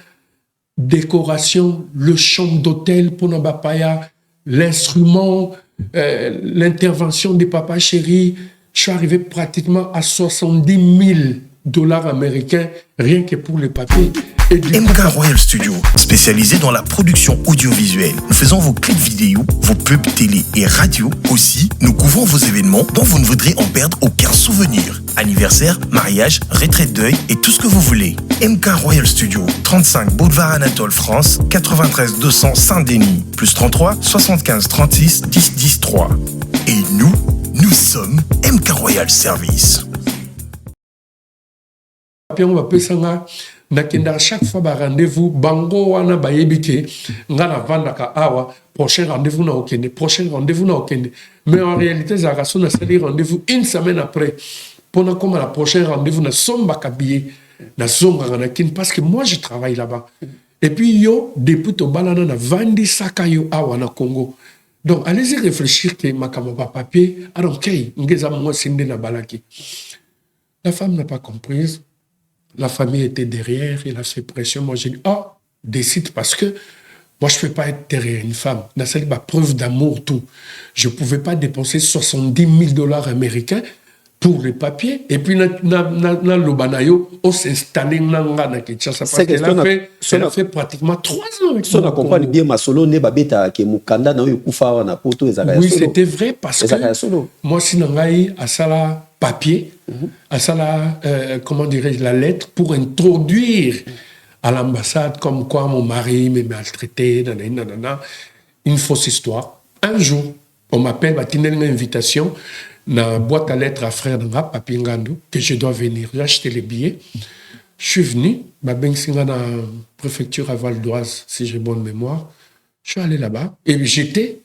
Speaker 1: décoration, le chambre d'hôtel pour Nabapaya, l'instrument, l'intervention des papas chéris. Je suis arrivé pratiquement à 70 000 $ américains, rien que pour les papiers.
Speaker 8: MK Royal Studio, spécialisé dans la production audiovisuelle. Nous faisons vos clips vidéo, vos pubs télé et radio. Aussi, nous couvrons vos événements dont vous ne voudrez en perdre aucun souvenir. Anniversaire, mariage, retraite deuil et tout ce que vous voulez. MK Royal Studio, 35 Boulevard Anatole France, 93 200 Saint-Denis, plus 33 75 36 10 10 3. Et nous sommes MK Royal Service.
Speaker 1: On va payer ça. À chaque fois, rendez-vous, bango wana bayebike, ngana vandaka awa, prochain rendez-vous na okende, prochain rendez-vous na okende. Mais en réalité, ça a rendez-vous une semaine après. Pendant comme la prochaine rendez-vous na somba kabiye, parce que moi je travaille là-bas. Et puis yo depuis to balana na vandi saka yo awa na Congo. Donc allez-y réfléchir que ma kamaba papier alors kay ngeza mo sinde na balaki. La femme n'a pas comprise. La famille était derrière, il a fait pression. Moi j'ai dit décide parce que moi je peux pas être derrière une femme. Na c'est ma preuve d'amour tout. Je pouvais pas dépenser $70,000 américains pour les papiers, et puis na Lobanayo, on s'est installé na Kinshasa, parce qu'elle a fait pratiquement 3 ans avec
Speaker 2: ça. On comprend bien ma solo ne babeta ke mukanda na kufa na poto ezaka.
Speaker 1: Oui, c'était vrai parce que moi si nangai à ça papier, à ça comment dirais-je la lettre pour introduire à l'ambassade comme quoi mon mari me maltraité, nanana, une fausse histoire. Un jour, on m'appelle, va tenir une invitation. Na boîte à lettres à frère Nga, Papi Ngandou, que je dois venir. J'ai acheté les billets. Je suis venu, ma bensinga dans la préfecture à Val d'Oise, si j'ai bonne mémoire. Je suis allé là-bas et j'étais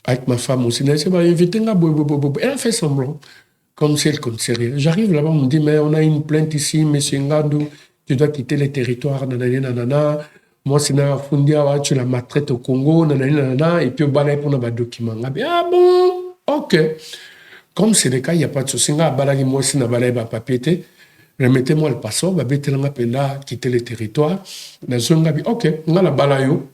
Speaker 1: avec ma femme aussi. Elle m'a invité. Elle a fait semblant, comme si elle connaissait rien. J'arrive là-bas, on me dit, mais on a une plainte ici, monsieur Ngandou, tu dois quitter le territoire, nanana. Moi, c'est na Fundia, tu la maltraites au Congo, nanana, et puis on va pour nos documents. Ah bon, ok. Comme c'est le cas, il n'y a pas de souci. Moi, si je papier, remettez-moi le passeport, quitter le territoire. Ok, on a la balayo.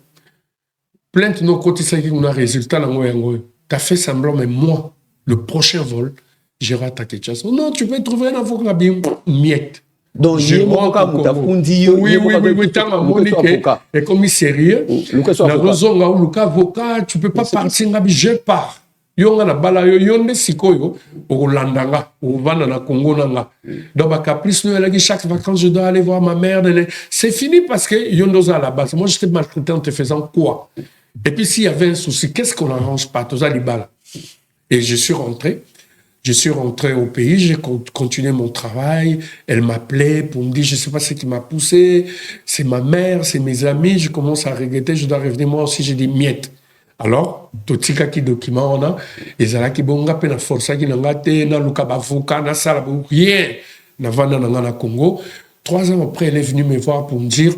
Speaker 1: Plainte nos côtés, ça on a résultat. Tu as fait semblant, mais moi, le prochain vol, j'irai à Kinshasa. Non, tu peux trouver un avocat bien miette.
Speaker 2: Donc,
Speaker 1: je rentre au Congo. Oui, et comme il est sérieux, avocat, tu ne peux pas partir, je pars. Yonga na bala yo yonde sikoyo olandanga ovanda na Congo nanga donc ba caprice no elaki chaque vacances je dois aller voir ma mère. C'est fini parce que yondoza à la base. Moi j'étais maltraité en te faisant quoi? Et puis s'il y avait un souci, qu'est-ce qu'on n'arrange pas? Toza libala. Et je suis rentré au pays, j'ai continué mon travail. Elle m'appelait pour me dire, je ne sais pas ce qui m'a poussé, c'est ma mère, c'est mes amis. Je commence à regretter, je dois revenir moi aussi. J'ai dit miette. Alors, tout ce qui est document, on a, et ça qui bonga pe na force qui n'a te na luka bavoka na sala rien na vanda na Congo. 3 ans après, elle est venue me voir pour me dire,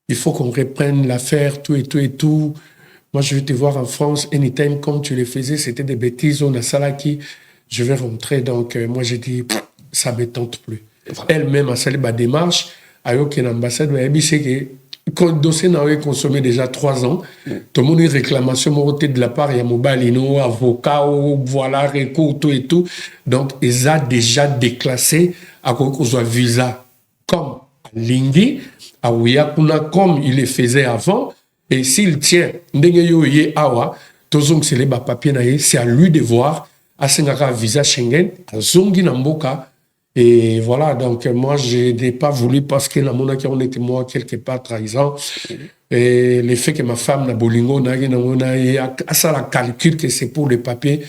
Speaker 1: il faut qu'on reprenne l'affaire, tout et tout et tout. Moi, je vais te voir en France, anytime, comme tu le faisais, c'était des bêtises, on a sala qui, je vais rentrer. Donc, moi, j'ai dit, ça me tente plus. Elle-même a salé ma démarche, a eu une ambassade, elle a dit, le dossier n'a consommé déjà 3 ans. Tout le monde a une réclamation de la part, il y a Mobalino, avocat, voilà, recours, tout et tout. Donc, ils ont déjà déclassé à cause de visa comme Lingui, à Ouiakuna, comme il le faisait avant. Et s'il tient, c'est à lui de voir, à un visa Schengen, à Zongi Namboka. Et voilà, donc moi, je n'ai pas voulu parce que la monarchie, on était moi quelque part trahison. Et le fait que ma femme, na bolingo, à ça la calcul que c'est pour les papiers,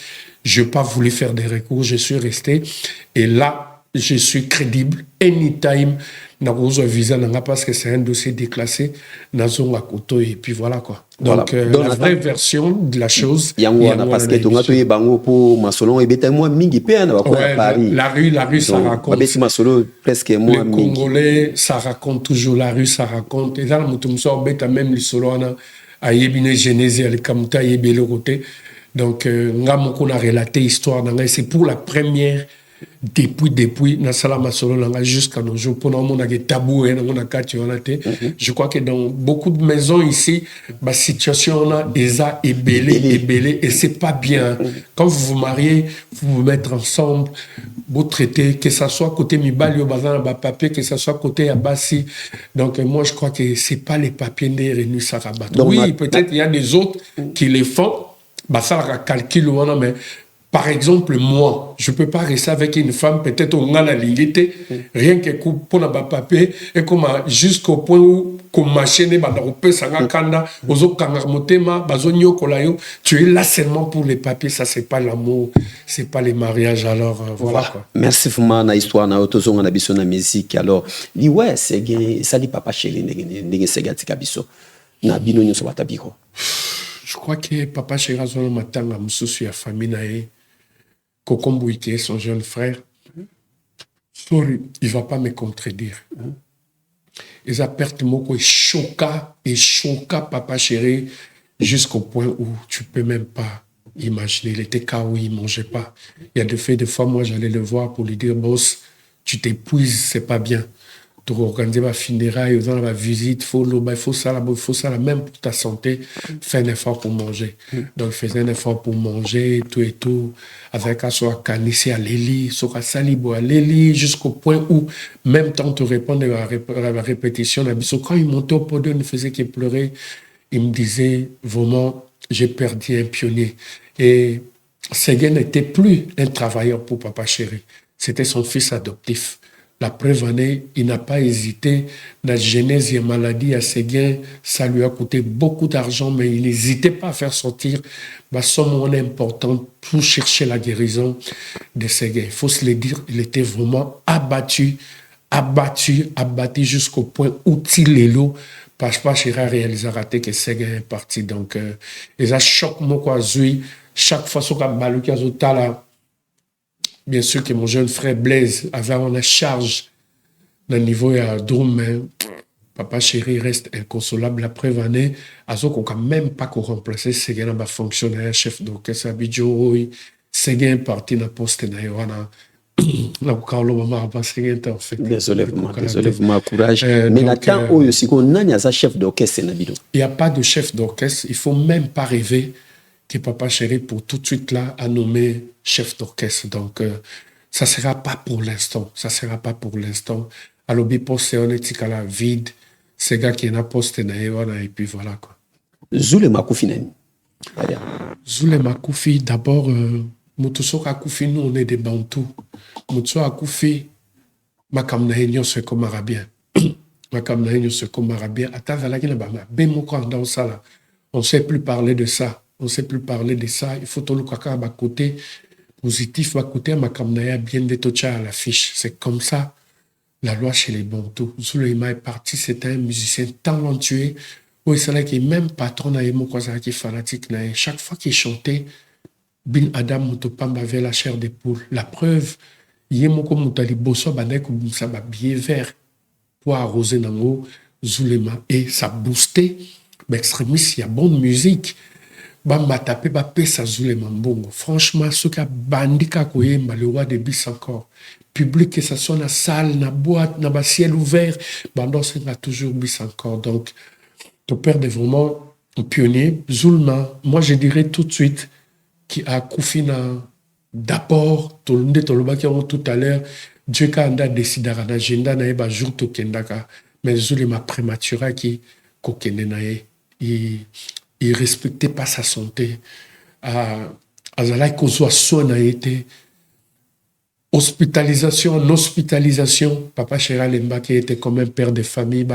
Speaker 1: je n'ai pas voulu faire des recours, je suis resté. Et là, je suis crédible, anytime, na visa parce que c'est un dossier déclassé, na zone à côté, et puis voilà quoi. Donc, la vraie version de la chose.
Speaker 2: Parce que tu as bango pour Masolon et Bétamois Mingi Péana à Paris.
Speaker 1: La rue, ça raconte.
Speaker 2: Presque
Speaker 1: les Congolais, ça raconte toujours, la rue, ça raconte. Et là, même les Solona, à Yébine Genèse, à Kamuta, Yébé le côté. Donc, on a relaté l'histoire, c'est pour la première. Depuis jusqu'à nos jours, je crois que dans beaucoup de maisons ici, la situation est ébellée et c'est pas bien. Quand vous vous mariez, vous vous mettez ensemble, vous traitez, que ça soit côté Mibali, papier, que ça soit côté Abassi. Donc moi je crois que c'est pas les papiers des Rénu Sarabat. Oui, peut-être il y a des autres qui les font, ça calcule, mais par exemple, moi, je ne peux pas rester avec une femme, peut-être on a la limité, rien que pour la papier, et comme jusqu'au point où, comme ma chaîne, tu es là seulement pour les papiers, ça c'est pas l'amour, c'est pas les mariages, alors voilà quoi.
Speaker 2: Merci vraiment na histoire na autozong na biso na musique alors li ouais c'est ça dit papa chéri ndenge segati kabiso na bino nyoso batabiko.
Speaker 1: Je crois que papa chéri azona matanga mususu ya famille na ye Kokombo qui est son jeune frère. Sorry, il ne va pas me contredire. Et ça perte moko et choqua papa chéri jusqu'au point où tu peux même pas imaginer. Il était KO, il mangeait pas. Il y a des fois, moi, j'allais le voir pour lui dire, boss, tu t'épuises, c'est pas bien. Pour organiser ma funéraille, dans ma visite, il faut ça, même pour ta santé, fais un effort pour manger. Donc, il faisait un effort pour manger, tout et tout, avec un soit canissé à l'Élie, soit salibo à l'Élie, jusqu'au point où, même tant te répondre à la répétition, quand il montait au podium, il ne faisait que pleurer, il me disait, vraiment, j'ai perdu un pionnier. Et Séguin n'était plus un travailleur pour Papa Chéri, c'était son fils adoptif. La preuve en est, il n'a pas hésité. La genèse et la maladie à Séguin, ça lui a coûté beaucoup d'argent, mais il n'hésitait pas à faire sortir la somme importante pour chercher la guérison de Séguin. Il faut se le dire, il était vraiment abattu jusqu'au point où Tilelo, Papa Chéri a réalisé que Séguin est parti. Donc, et ça choque moi chaque fois que Baluki a bien sûr que mon jeune frère Blaise avait en charge le niveau à Drum, mais Papa Chéri reste inconsolable. La preuve en est, qu'on n'a même pas remplacer Séguin dans fonctionnaire, chef d'orchestre à Bidjo, Séguin parti dans le poste de Naïwana.
Speaker 2: Désolé, vous m'encouragez. Mais Nathan, aussi, on a un chef d'orchestre.
Speaker 1: Il n'y a pas de chef d'orchestre. Il ne faut même pas rêver que Papa Chéri, pour tout de suite là, a nommé chef d'orchestre. Donc, ça ne sera pas pour l'instant. Ça ne sera pas pour l'instant. À l'objet poste, on est vide. C'est gars qui est un poste, et puis voilà, quoi.
Speaker 2: Zoulé Makoufi,
Speaker 1: Zoulé Makoufi, d'abord, Moutousoka Koufi, nous, on est des Bantous. Moutousoka Koufi, Makam Nahénion, c'est comme arabien. Makam Nahénion, c'est comme arabien. Attends, là, on ne sait plus parler de ça. On ne sait plus parler de ça. Il faut tout le côté positif, côté Makam Nahénion, bien détoché à l'affiche. C'est comme ça la loi chez les Bantous. Zoulema est parti, c'était un musicien talentueux. Oui, c'est là qu'il même patron qui est fanatique. Chaque fois qu'il chantait, Bin Adam Moutopamba avait la chair des poules. La preuve, Yemoko Moutali Bosso Banek ou Moussaba billet vert pour arroser Nango, Zoulema. Et ça boostait, mais extrémiste, il y a bonne musique. Bamba tapé, bapé, ça Zoulema Mbongo. Franchement, ce qu'a bandika koyemba, le roi des bis encore. Public, que ça soit dans la salle, dans la boîte, dans le ciel ouvert, bandon, c'est toujours bis encore. Donc, ton père est vraiment un pionnier. Zoulema, moi je dirais tout de suite, qui a Koufina d'abord, tout à l'heure, Dieu qui a décidé à l'agenda, il y a un jour tout kendaka, mais Zoulema prématuré qui il respectait pas sa santé. Azalai Kozwa Sona été hospitalisation, Papa Chéri Lemba qui était comme un père de famille,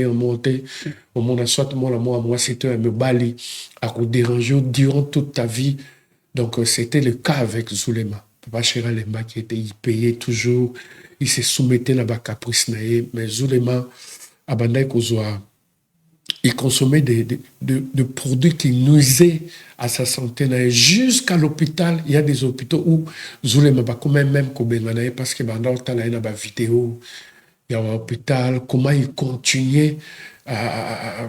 Speaker 1: au monde soit moi c'était un bali à vous déranger durant toute ta vie. Donc c'était le cas avec Zoulema. Papa Chéri Lemba qui était, il payait toujours, il se soumettait à la caprice, mais Zoulema abandonné Kozwa. Il consommait de produits qui nuisaient à sa santé. Jusqu'à l'hôpital, il y a des hôpitaux où Zoulema va quand même parce que dans le temps, il y a une vidéo, il y a un hôpital, comment il continuait à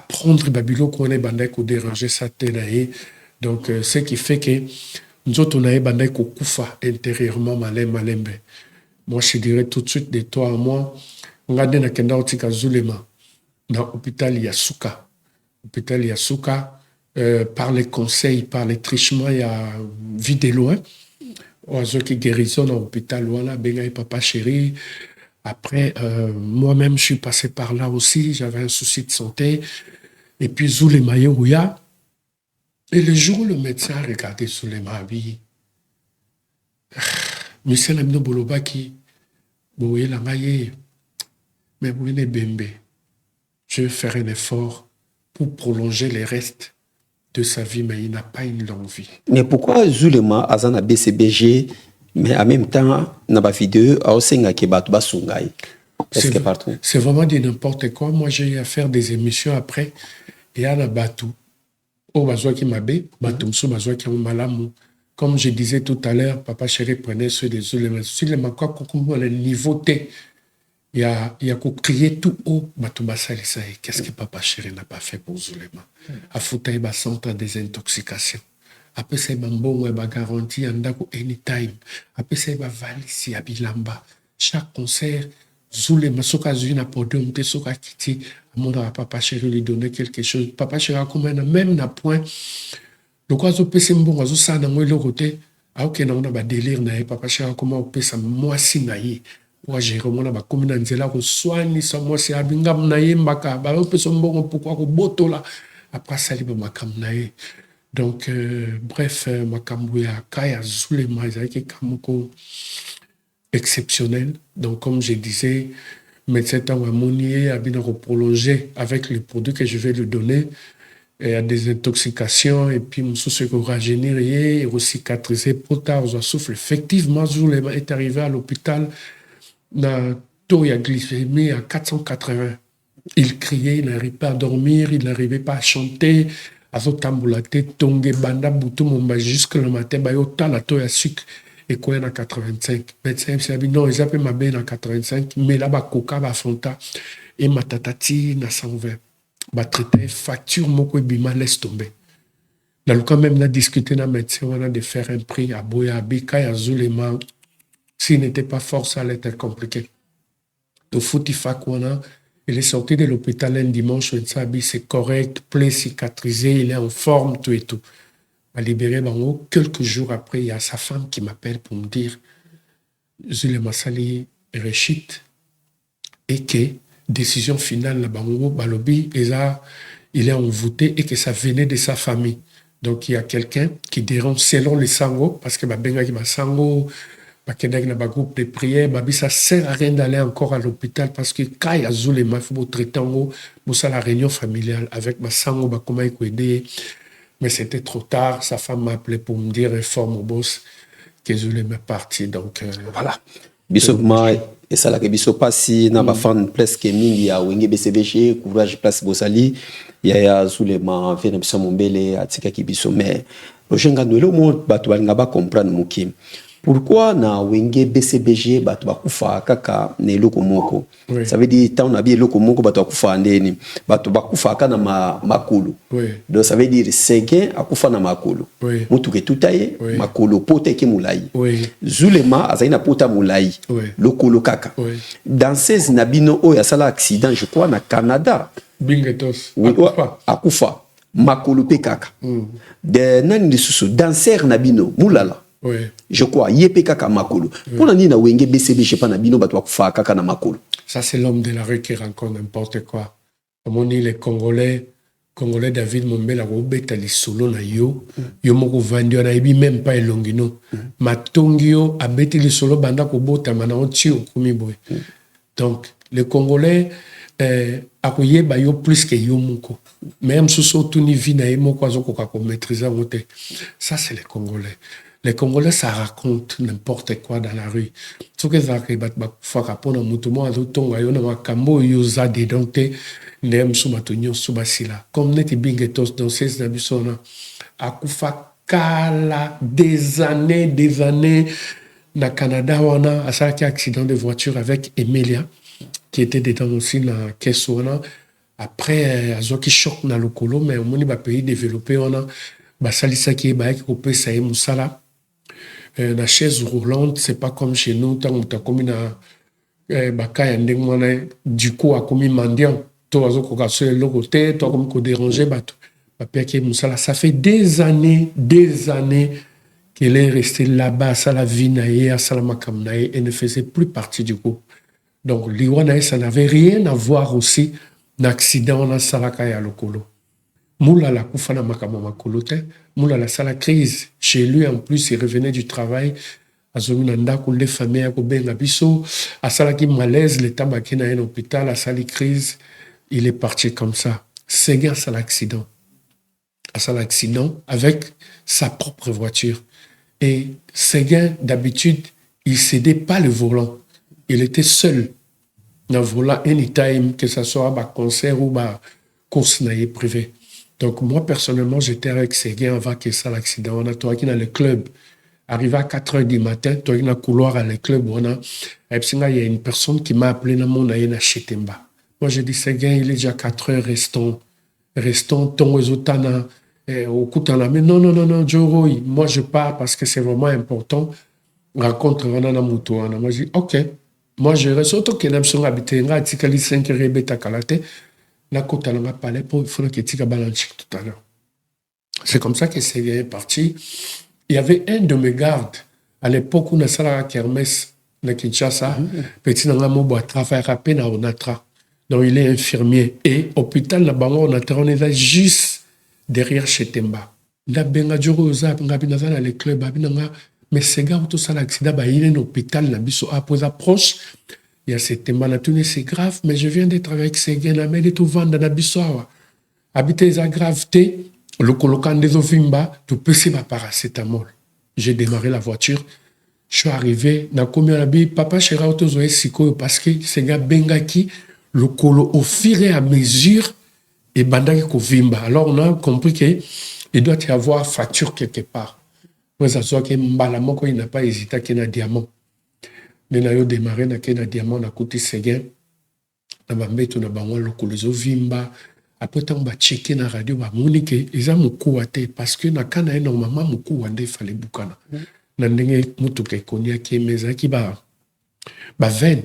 Speaker 1: prendre Babylon qu'on est bandé qu'on dérangeait sa tête. Donc, ce qui fait que nous autres, on a bandé qu'on koufa intérieurement malembe. Moi, je dirais tout de suite de toi à moi, on a des nakenda otika Zoulema. Dans l'hôpital Yasuka. Par les conseils, par les trichements, il y a vie de loin. Oiseau qui guérison dans l'hôpital, voilà, Bengaï Papa Chéri. Après, moi-même, je suis passé par là aussi. J'avais un souci de santé. Et puis, Zoulema Yerouya. Et le jour où le médecin a regardé Zoulema, il Michel Amino Bolobaki, Boué Langaye, mais Boué Bembe. Je vais faire un effort pour prolonger les restes de sa vie, mais il n'a pas une longue vie.
Speaker 2: Mais pourquoi Zoulema a un BCBG, mais en même temps, dans la vidéo,
Speaker 1: c'est vraiment dit n'importe quoi. Moi, j'ai eu à faire des émissions après, et à la Batou. Au Bazoua qui m'a bé, Batou Msou Bazoua qui a malamu. comme je disais tout à l'heure, Papa Chéri prenait ceux des Zulema. Zulema, quoi, le niveau T, il y a qu'à crier tout haut, qu'est-ce que Papa Chéri n'a pas fait pour Zulema? A foutu un centre de désintoxication. Après, c'est un bon garantie en dako anytime. Après, c'est un valisi à Bilamba. Chaque concert, Zulema, soka zuna podium, te soka kiti, à Papa Chéri lui donner quelque chose. Papa Chéri a comme même na point. Donc, on peut se mbongo, on ça dans le côté. Ah, ok, on a délire, Papa Chéri, comment on peut ça, moi, si naïe. Moi, j'ai remonté ma commune en Zela, on soigne, ça, moi, c'est Abingam naïe, mbaka, on peut se mbongo, pourquoi, on boto là. Après, ça, il va naïe. Donc, bref, Makambouya, Kaya, Zulema, Isaïki, Kamoko, exceptionnel. Donc, comme je disais, médecin Tawamonier a bien prolongé avec les produits que je vais lui donner. Il y a des intoxications et puis mon souci de rajeunir et cicatriser pour tard au souffle. Effectivement, Zulema est arrivé à l'hôpital. Le taux de glycémie à 480. Il criait, il n'arrivait pas à dormir, il n'arrivait pas à chanter. Azotamboulaté, tongue, banda, boutou, mon jusque le matin, bayota, la taux de sucre. Et quoi, il y a 85. Médecin, il dit non, ils appellent ma belle à 85, mais là-bas, coca, fanta, et ma tatati, na 120. Bah, traiter, facture, moko, bima, laisse tomber. Là, quand même, on a discuté dans le médecin, on a de faire un prix à Boya, à Bika, à Zulema. S'il n'était pas fort, ça allait être compliqué. Donc, Foutifak, il est sorti de l'hôpital un dimanche, c'est correct, plaie cicatrisée, il est en forme, tout et tout. Il a libéré Bango. Quelques jours après, il y a sa femme qui m'appelle pour me dire Zulema Sali réchite et que décision finale, Bango, Balobi, il est envoûté et que ça venait de sa famille. Donc, il y a quelqu'un qui dérange selon les sango, parce que Babenga qui m'a sango, un groupe de prière, ça ne sert à rien d'aller encore à l'hôpital parce que quand il y a Zulema, il faut traiter en haut, pour la réunion familiale avec ma sango, comment il peut aider. Mais c'était trop tard, sa femme m'a appelé pour me dire informe au boss que Zulema est parti. Donc,
Speaker 2: voilà. Bisoma, et ça, la biso passi, n'a pas fan presque mingi à Wenge BCBG, courage place Bosali, il y a Zulema, fait un mon belé, à Tika qui biso, mais le jeune gars, le monde, tu vas comprendre, Moukim. Pourquoi na Wenge BCBG batu bakufa kaka ne loko moko? Oui. Ça veut dire tant na bien loko moko batu bakufa ndeni batu bakufa kana makulu. Oui. Donc ça veut dire segen akufa na makulu. Oui. Mutu ke tutaye oui. Makulu pote ke mulai. Oui. Zulema azaina pota mulai. Oui. Lokolo kaka. Oui. Dans ces nabino o ya sala accident je crois na Canada.
Speaker 1: Bingetos.
Speaker 2: Oui, akufa. Makulu pe kaka. De nani lisusu danser nabino mulala.
Speaker 1: Oui.
Speaker 2: Je crois, Yepeka Kamakolo. Pour la Nina Wenge BCB, je sais pas, Nabino, Batouak Faka Kanamakolo.
Speaker 1: Ça, c'est l'homme de la rue qui rencontre n'importe quoi. Comme on dit, les Congolais David Mombela, Robeta, les solo na yo, yo moko vendu, on a même pas elongino. Matongio, a bêté les solo, banda kobota, mana tio, kumiboy. Donc, les Congolais, akoye ba yo plus que yo moko. Même sous ce tout ni vina et moko, azoko kako maîtriser voter. Ça, c'est les Congolais. Les Congolais, ça raconte n'importe quoi dans la rue. Ce que ça fait, faut rapporter un mouton à l'automne, il y a un cambo, il y a des dents, n'aime sous matonio, sous basila. Comme n'est bingetos dans ces nabissona, à Koufa Kala, des années, na Canada, on a un accident de voiture avec Emilia, qui était dedans aussi dans la caisse. Après, il y a qui choc dans le colo, mais au moins, pays développé, on a salisa qui est baïk, on peut saïr moussala. La chaise roulante, c'est pas comme chez nous, tant que tu as commis du coup, à commis mendiant, toi, tu as le côté, toi, comme tu déranger, ça fait des années qu'elle est restée là-bas, à la Vinaïe, à Salamakamnaï, et ne faisait plus partie du groupe. Donc, l'Iwanaï, ça n'avait rien à voir aussi d'accident dans Salakaya Lokolo. Moula la koufana makamama kolote, moula la sala crise. Chez lui, en plus, il revenait du travail. Azominanda, koule famille, akobenga biso. A sala qui malaise, l'état bakina un hôpital, a sala crise. Il est parti comme ça. Séguin à l'accident. À l'accident avec sa propre voiture. Et Séguin, d'habitude, il cédait pas le volant. Il était seul. Dans le volant, anytime, que ce soit un concert ou une course privée. Donc, moi, personnellement, j'étais avec Séguin avant qu'il y ait l'accident. On a toi qui dans le club. Arrivé à 4 h du matin, toi qui dans le couloir à le club, il y a une personne qui m'a appelé dans mon aïe na Chetemba. Moi, j'ai dit, Séguin, il est déjà 4 h, restons, ton résultat au Koutana. Mais non, Joroy, moi, je pars parce que c'est vraiment important. Rencontre Vanana Moutouana. Moi, je dis, OK. Moi, je reste autant que nous sommes habités. Nous avons 5 rebêtes à Kalate. La côte à la palais pour il faut que tu balances tout à l'heure. C'est comme ça que c'est parti. Il y avait un de mes gardes à l'époque où nous avons la kermesse na Kinshasa. Petit Nangamou a travaillé à peine à Onatra. Donc il est infirmier. Et hôpital na Bango Onatra, on est là juste derrière chez Temba. La benga djoro oza ngabina na le club abinanga mais ces gars tout ça l'accident bah il est dans l'hôpital na biso après approche. Il y a cette maladie, c'est grave, mais je viens de travailler avec ces gars, mais ils tout vendent dans Bissoa. Habiter la gravité, le colocan des ovimba, tout peut se paracétamol. J'ai démarré la voiture, je suis arrivé, na combien la papa chéra autozoé siko parce que ces gars bengaki, le colo au fur et à mesure, et bandaki ko vimba. Alors on a compris qu'il doit y avoir facture quelque part. Moi, ça soit que Mbalamoko, il n'a pas hésité qu'il y ait un diamant. Mais na yo démarré na kena diamant na côté Séguin na bambeto na bango lokolozo vimba après tant ba checker na radio ba monike eza mukuwa te parce que na kana normalement mukuwa nde fallait bukana na ndenge mutu ke konia ki meza ki ba veine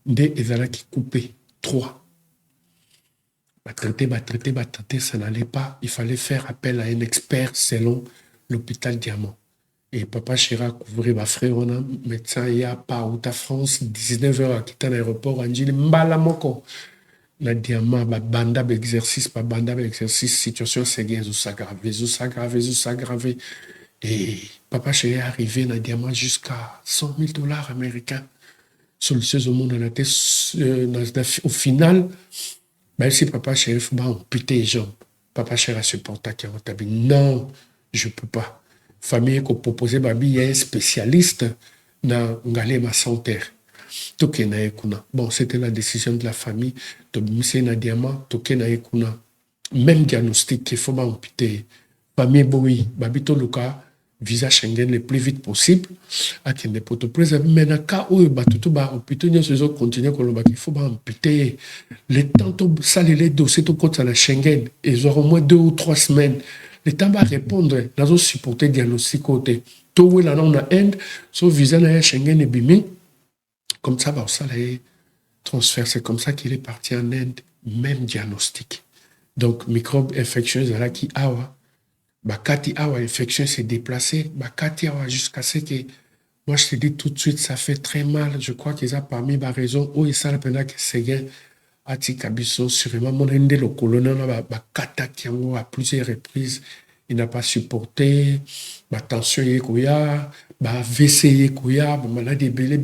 Speaker 1: nde ezala ki coupé 3 ba traiter ça n'allait pas, il fallait faire appel à un expert selon l'hôpital Diamant. Et papa Chira couvrait ma frère, on a médecin, il y a pas où ta France, 19h à quitter l'aéroport, on dit, mbala moko. La diamant, banda exercice, situation c'est bien, s'aggraver. Et papa Chira est arrivé, na diamant jusqu'à $100,000 américains. Solution au monde, on a été, au final, même si papa Chira, il faut amputer les jambes. Papa Chira supporta qui a dit, non, je peux pas. Famille qu'on proposait babi il y a un spécialiste dans Ngalema Santé. Bon, c'était la décision de la famille de Monsieur Nadiama, même diagnostic qu'il faut m'amputer. Famille Boui, babi Toluka, visa Schengen le plus vite possible. À qui ne peut pas mais na cas où batutu ba hôpital nous faisons continuer qu'on il faut m'amputer. Les temps ça les dossiers tout compte à la Schengen, ils auront au moins 2 ou 3 semaines. L'État va répondre, nous avons supporté le diagnostic côté. Tout là, on a Inde, sauf visa na Schengen et Bimi. Comme ça, ça les transfert. C'est comme ça qu'il est parti en Inde, même diagnostic. Donc, microbe infection, là qui awa. Bakati awa, infection s'est déplacée. Bakati awa, jusqu'à ce que, moi je te dis tout de suite, ça fait très mal. Je crois qu'ils ont parmi ma raison où ils savent que c'est bien. Ati Kabiso, sûrement, mon ende le colonel kata kiango à plusieurs reprises, il n'a pas supporté, tension yekoya, VC yekoya, maladie belé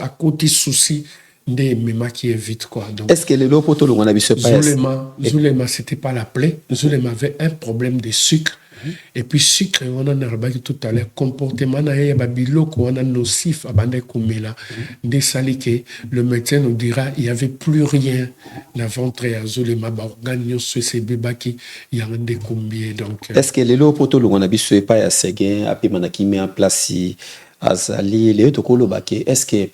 Speaker 1: à côté souci, des méma qui évite quoi. Donc,
Speaker 2: est-ce que les lopoto le a se passe?
Speaker 1: Zulema, c'était pas la plaie. Zulema avait un problème de sucre. Et puis sucre, on en a parlé tout à l'heure, comportement na ya babiloko on a nocif abandé kumela des salike le médecin nous dira il y avait plus rien la ventre à Zulema ba organe sur ces bébaki il y a un décombien donc
Speaker 2: est-ce que les lopoto le on a se pas ya Séguin api manaki met en place si azali les to kolobake est-ce que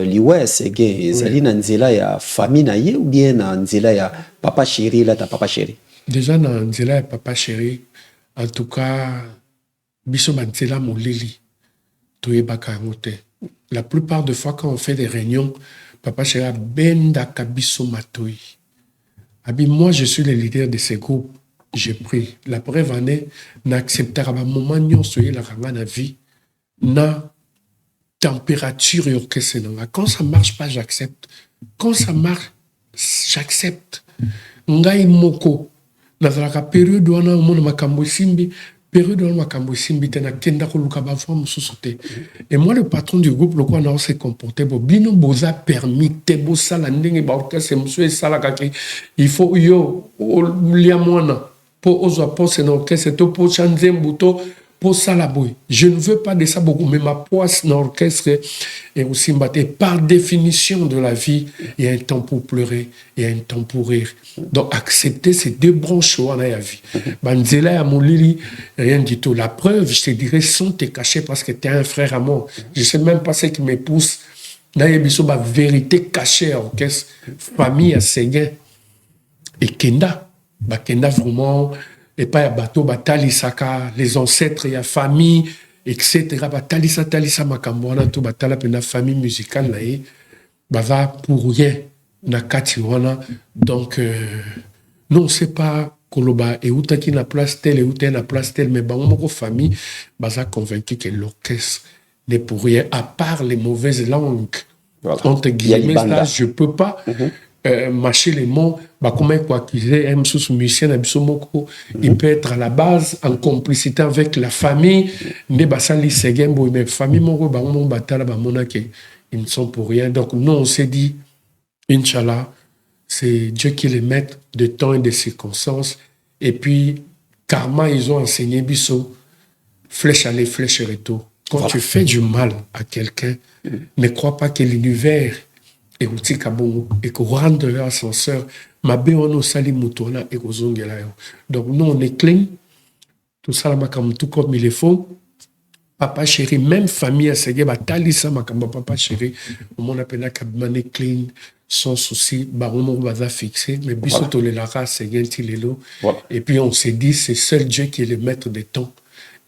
Speaker 2: liwa Séguin ezali na nzela ya famille na ye ou bien na nzela ya papa chéri là ta papa chéri
Speaker 1: déjà na nzela ya papa chéri. En tout cas, biso bantela moleli toyebaka yango te. La plupart des fois quand on fait des réunions, papa chéra benda kabiso matoi. Abi moi je suis le leader de ces groupes, j'ai pris la preuve année n'accepter à moment nyonso la ranga na vie na température et orchestre. Quand ça marche pas, j'accepte. Quand ça marche, j'accepte. Ngai moko nazalaka période wana omona makambo simbi période wana makambo simbi tena kenda koluka ba fois mususu te. Et moi le patron du groupe le quoi na se comporter bino boza permis te bo sala ndenge ba orchestre musu sala kaki il faut yo lia mwana po ozwa po c'est orchestre to po chanze mbuto pour ça la boy. Je ne veux pas de ça beaucoup, mais ma poisse dans l'orchestre est aussi mbattée. Par définition de la vie, il y a un temps pour pleurer, il y a un temps pour rire. Donc, accepter ces deux branches dans la vie. Banzela à mon lili, rien du tout. La preuve, je te dirais, sans te cacher parce que tu es un frère à moi. Je ne sais même pas ce qui me pousse. Là, il y a une vérité cachée à l'orchestre. Famille à Séguin. Et Kenda. Kenda vraiment... Et pas y bateau, Talisaka, les ancêtres, il y a famille, etc. Talisa Makambouana, tout batala, la famille musicale, va pour rien, na katiwana. Donc, non, c'est pas Koloba, et où qui na place telle, et où t'es na place telle, mais mon famille, baza convaincu que l'orchestre n'est pour rien, à part les mauvaises langues. Voilà. Entre guillemets, là, je peux pas. Mâcher les mots, comment accuser un musicien, il peut être à la base en complicité avec la famille, mais famille, ils ne sont pour rien. Donc, nous, on s'est dit, Inch'Allah, c'est Dieu qui les met de temps et de circonstances. Et puis, karma, ils ont enseigné Bissot, flèche aller, flèche retour. Quand tu fais du mal à quelqu'un, ne crois pas que l'univers et que rendre l'ascenseur, ma béono sali moutona et donc nous on est clean, tout ça tout comme il est faux. Papa chéri, même famille à Ségué, talisa makamba papa chéri, on appelle la cabane clean, sans souci, on va fixer, mais bisoto les lara Ségué tilelo. Et puis on s'est dit, c'est seul Dieu qui est le maître des temps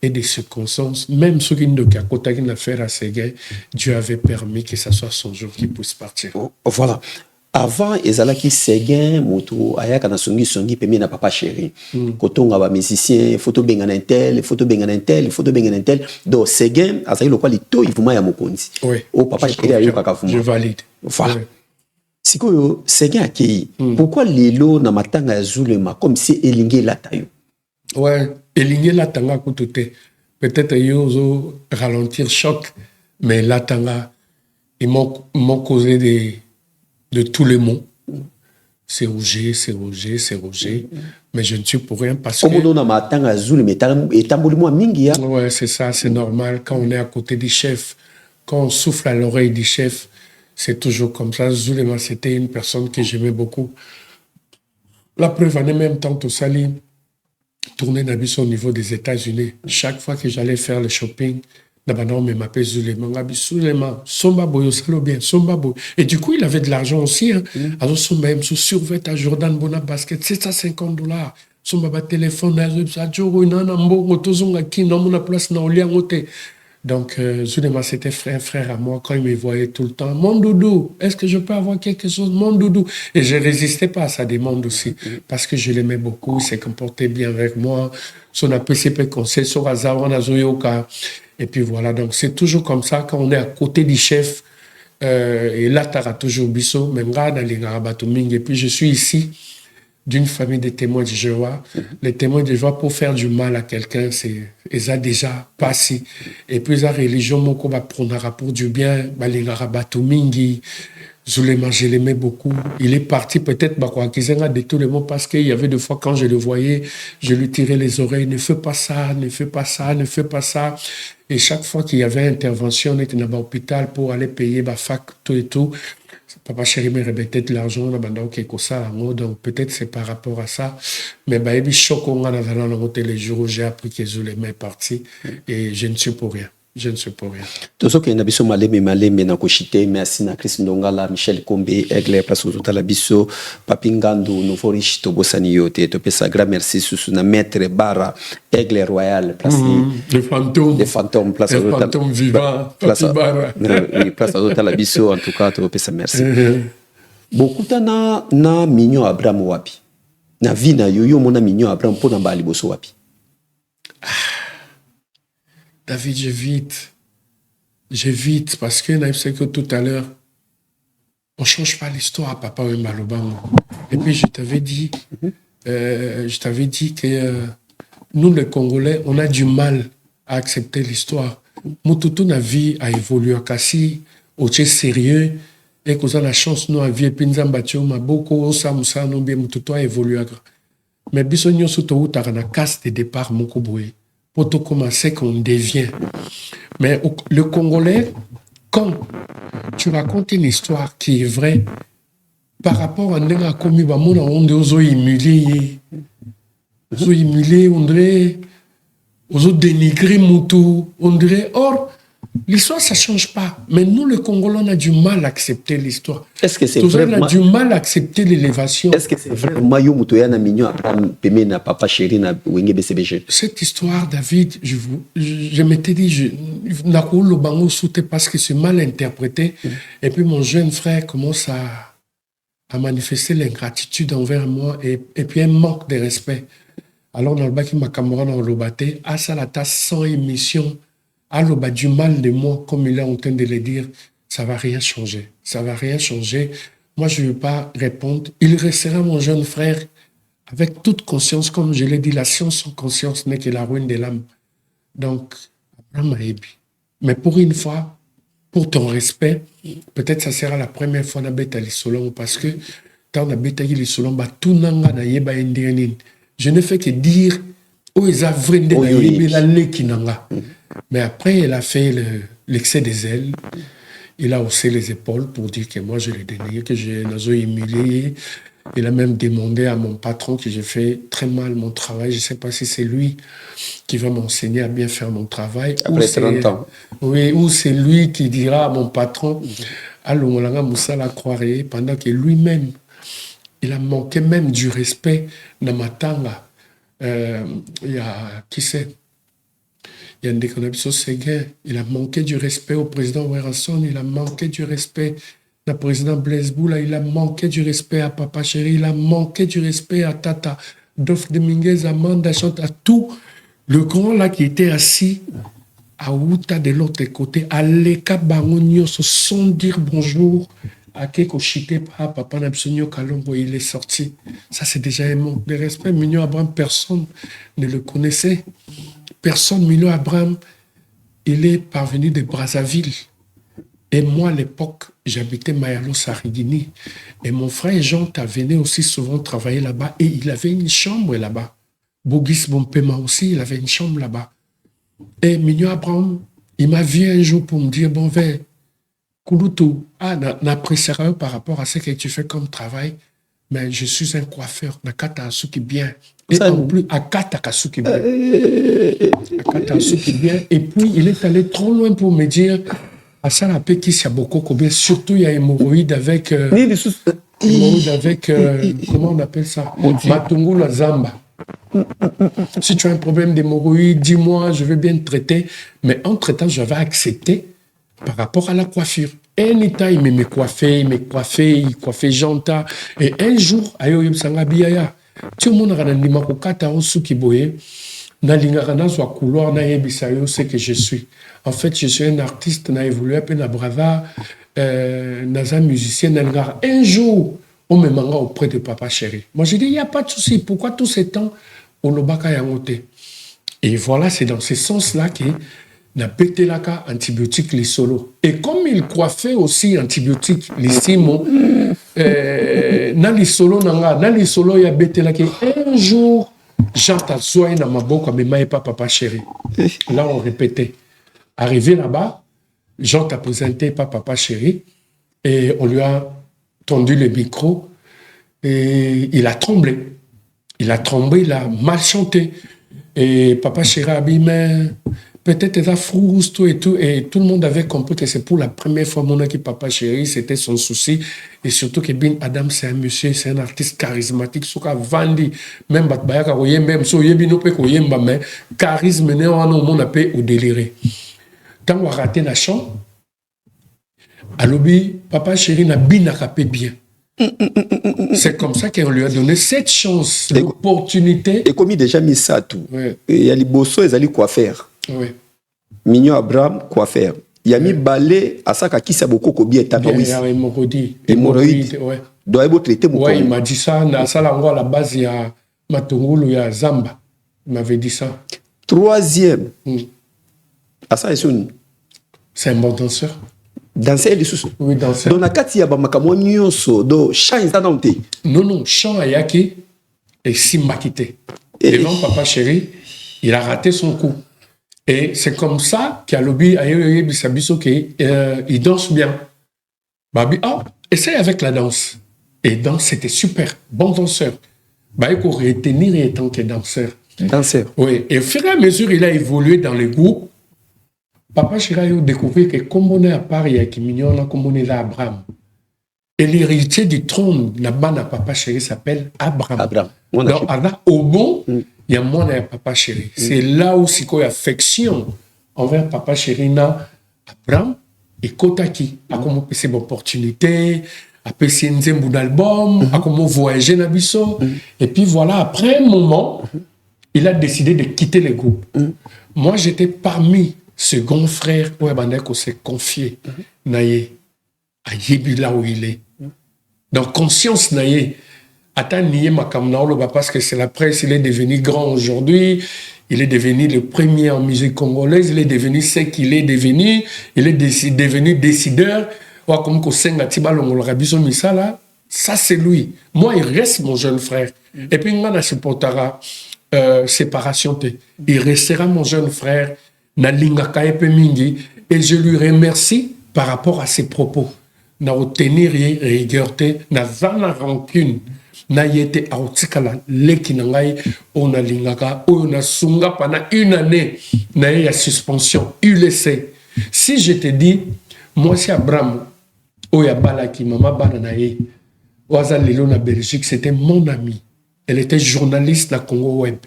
Speaker 1: et des circonstances, même ceux qui n'ont qu'à côté d'une affaire à Séguin, Dieu avait permis que ça soit son jour qu'il puisse partir.
Speaker 2: Voilà. Avant, ezalaki Séguin, moto, ayaka na songi, pemi na papa chéri. Kotonga ba musicien, photo bengana tel, photo bengana tel, photo bengana tel. Donc Séguin, azali lokwa lito ivuma ya mokonzi.
Speaker 1: Oui.
Speaker 2: Oh papa chéri ayo kakavuma.
Speaker 1: Je valide.
Speaker 2: Voilà. Sikoyo, Séguin akei. Pourquoi lelo na matanga ya Zulema comme si elingi latayo?
Speaker 1: Ouais, éligner la tanga koutoute. Peut-être qu'ils ont ralentir choc, mais la tanga, ils m'ont causé de tous les mots. C'est Roger. Mais je ne suis pour rien parce que... Ouais, c'est ça, c'est normal. Quand on est à côté du chef, quand on souffle à l'oreille du chef, c'est toujours comme ça. Zulema, c'était une personne que j'aimais beaucoup. La preuve, en même temps, tout ça, tourner d'habitude au niveau des États-Unis. Chaque fois que j'allais faire le shopping, d'abord, on m'appelait Zulema. Somba boyo, salo bien, Somba boyo. Et du coup, il avait de l'argent aussi. Alors, Somba aime sous survêt à Jordan Bona Basket, $750. Somba ba téléphone, donc, Zulema, c'était frère à moi quand il me voyait tout le temps. Mon doudou, est-ce que je peux avoir quelque chose? Mon doudou. Et je ne résistais pas à sa demande aussi, parce que je l'aimais beaucoup, il s'est comporté bien avec moi. Son APCP conseil, son hasard, on a Zoyoka. Et puis voilà, donc c'est toujours comme ça, quand on est à côté du chef, et là, tu as toujours Bisso, même là, dans les Garabatoming. Et puis je suis ici, d'une famille de témoins de Jéhovah. Les témoins de Jéhovah, pour faire du mal à quelqu'un, ils ont déjà passé. Et puis la religion, moko va prendre pour du bien, les Garabatoming, Zulema, je l'aimais beaucoup. Il est parti peut-être de tout le monde parce qu'il y avait des fois quand je le voyais, je lui tirais les oreilles, ne fais pas ça, ne fais pas ça, ne fais pas ça. Et chaque fois qu'il y avait intervention, on était dans l'hôpital pour aller payer la fac, tout et tout. Papa chéri me répétait de l'argent, donc peut-être c'est par rapport à ça. Mais il choc les jours où j'ai appris que Zulema est parti et je ne suis pour rien. Je ne sais pas rien.
Speaker 2: Tout ce qui est nabiso malembe na koshite merci na Chris Ndongala Michel Kombe Aigle place aux la biso Papingando Novorish Tobosani yote to pesa grand merci sous na maître Bara Aigle Royal place les fantômes place
Speaker 1: les fantômes vivants
Speaker 2: place Bara place aux la biso en tout cas to pesa merci beaucoup na Mignon Abraham wapi na vina yoyo mona Mignon Abraham pona mbali boso wapi.
Speaker 1: David, j'évite parce que que tout à l'heure, on ne change pas l'histoire à Papa Wembalobango. Et puis je t'avais dit que nous les Congolais, on a du mal à accepter l'histoire. Toute notre vie a évolué. Kasi, au sérieux, et qu'on a la chance, nous, à vie, et puis nous avons beaucoup, nous bien, tout a évolué. Mais bisogno surtout, tu as une casse de départ, mon kouboué. pour tout commencer qu'on devient. Mais le Congolais, quand tu racontes une histoire qui est vraie, par rapport à Ndenga Komi Bamona, on doit humilier, on dirait, on dénigrer Moutou, on dirait, or, l'histoire, ça ne change pas. Mais nous, le Congolais, on a du mal à accepter l'histoire.
Speaker 2: Est-ce que c'est vrai?
Speaker 1: On a du mal à accepter l'élévation.
Speaker 2: Est-ce que c'est vrai? Mayo Moutoya na mignon Abraham Pemé na papa chéri na Wenge BCBG.
Speaker 1: Cette histoire, David, je m'étais dit, je le bango sauté parce que c'est mal interprété. Et puis mon jeune frère commence à manifester l'ingratitude envers moi et puis un manque de respect. Alors, dans le bac, ma camarade dans le bâté, à Salata, sans émission, à l'oba du mal de moi, comme il est en train de le dire, ça va rien changer. Ça va rien changer. Moi, je ne veux pas répondre. Il restera mon jeune frère avec toute conscience, comme je l'ai dit, la science sans conscience n'est que la ruine de l'âme. Donc, Abraham Aebi. Mais pour une fois, pour ton respect, peut-être ça sera la première fois na beta lisolongo parce que quand na beta lisolongo ba tunanga na yeba indianin. Je ne fais que dire où ils a vrindé na yeba la lekinanga. Mais après il a fait l'excès des ailes. Il a haussé les épaules pour dire que moi je l'ai dénigré, que j'ai humilié. Il a même demandé à mon patron que j'ai fait très mal mon travail. Je ne sais pas si c'est lui qui va m'enseigner à bien faire mon travail.
Speaker 2: Après 30 ans.
Speaker 1: Oui, ou c'est lui qui dira à mon patron, allô, on a Moussala croirait, pendant que lui-même, il a manqué même du respect dans ma tanga. Il y a, qui c'est? Il y a un déconnexion Séguin. Il a manqué du respect au président Werrason, il a manqué du respect le président Blaise Boula, il a manqué du respect à Papa Chéri, il a manqué du respect à Tata, Dof Dominguez, Amanda Chante, à tout le grand là qui était assis à Outa de l'autre côté, à l'Eka Bangonio, sans dire bonjour, à Keko Chité, Papa Nabsonio Kalongo, il est sorti. Ça, c'est déjà un manque de respect. Mignon Abraham, personne ne le connaissait. Personne, Mignon Abraham, il est parvenu de Brazzaville. Et moi, à l'époque, j'habitais Mayalo Sarigini. Et mon frère Jean venait aussi souvent travailler là-bas. Et il avait une chambre là-bas. Bogis Bompema aussi, il avait une chambre là-bas. Et Mignon Abraham, il m'a vu un jour pour me dire, bon, vers Kouloutou, n'apprécierai par rapport à ce que tu fais comme travail, mais je suis un coiffeur, Nakata Asuki bien. Et ça, en plus, Akata Kasuki bien. Akata Asuki bien. Et puis, il est allé trop loin pour me dire, à ça, la paix qui s'y a beaucoup combien. Surtout, il y a hémorroïde avec. Hémorroïde avec. Comment on appelle ça? Matungula Zamba. Si tu as un problème d'hémorroïde, dis-moi, je vais bien te traiter. Mais entre-temps, j'avais accepté par rapport à la coiffure. Anytime, il me coiffait, il coiffait Janta. Et un jour, ayo yibsanga biyaya. Tu le monde a un nimako kata osuki boye. Na lingara soit couloir na yebisayo, c'est que je suis. En fait, je suis un artiste, na évolué un peu na brava, na un musicien, na un jour, on me manga auprès de Papa Chéri. Moi, j'ai dit, il n'y a pas de souci. Pourquoi tout ce temps, on le baka yangote? Et voilà, c'est dans ce sens-là que na pété la ka antibiotique les solos. Et comme il coiffait aussi antibiotique les simons, na les solos nanga, na les solos ya bété la que un jour, j'entends soigner dans ma boca, mais ma pas Papa Chéri. Là, on répétait. Arrivé là-bas, Jean t'a présenté par Papa Chéri et on lui a tendu le micro et il a tremblé. Il a tremblé, il a mal chanté. Et Papa Chéri a dit, mais peut-être il a frousse et tout. Et tout le monde avait compris que c'est pour la première fois mon qui Papa Chéri, c'était son souci. Et surtout que Bin Adam, c'est un monsieur, c'est un artiste charismatique. Soka Vandi, même Batbayaka, même so Yebino Pe Koyemba, mais charisme, on a pu au déliré. Quand on a raté la chambre, à l'obé, Papa Chéri n'a bien bien. C'est comme ça qu'on lui a donné cette chance, l'opportunité.
Speaker 2: Et comme il a déjà mis ça tout, il y a les bosso, ils allaient coiffeur.
Speaker 1: Oui.
Speaker 2: Mignon Abraham, coiffeur. Il y a mis balai à ça qui s'est beaucoup combien de
Speaker 1: Il y a hémorroïde.
Speaker 2: Hémorroïde.
Speaker 1: Doit être traité beaucoup. Oui, il m'a dit ça. À ça, là, à la base, il y a Matungulu, il y a Zamba. Il m'avait dit ça.
Speaker 2: Troisième. À ça,
Speaker 1: c'est un bon danseur.
Speaker 2: Danseur de sous.
Speaker 1: Oui, danseur.
Speaker 2: Dans la carte, il y a Bamakamoa Nyonso, do chant est
Speaker 1: non, chant Ayaki et Simba Kité. Devant Papa Chéri, il a raté son coup. Et c'est comme ça qu'il a lobby, il danse bien. Babi, essaye avec la danse. Et danse, c'était super. Bon danseur. Il faut retenir en tant que danseur.
Speaker 2: Danseur.
Speaker 1: Oui. Et au fur et à mesure, il a évolué dans le groupe. Papa Chéri a découvert que comme on est à Paris, avec Mignon, comme on est là, Abraham. Et l'héritier du trône, là-bas, Papa Chéri s'appelle Abraham.
Speaker 2: Abraham.
Speaker 1: Donc, au bon, il y a moins de Papa Chéri. C'est là où il y a affection envers Papa Chéri, Abraham et Kotaki. A comment c'est une opportunité, a passé un album, a comment voyager dans Bisso. Et puis voilà, après un moment, il a décidé de quitter le groupe. Moi, j'étais parmi ce grand frère où on s'est confié. Naye, à Yébi là où il est. Donc, conscience, Naye, attends, nié ma kamnaolo, parce que c'est la presse, il est devenu grand aujourd'hui. Il est devenu le premier en musique congolaise. Il est devenu ce qu'il est devenu. Il est devenu décideur. Comme ça, c'est lui. Moi, il reste mon jeune frère. Et puis, il a séparation. Il restera mon jeune frère. Et je lui remercie par rapport à ses propos. Na obtenir rigueur, na zana rancune. Na yete autikala leki nangai on a lingaka on a sunga pendant une année na ya suspension ULC. Si je te dis moi c'est Abraham oya balaki mama bana na ye waza lelo na Belgique, c'était mon ami. Elle était journaliste na Congo Web.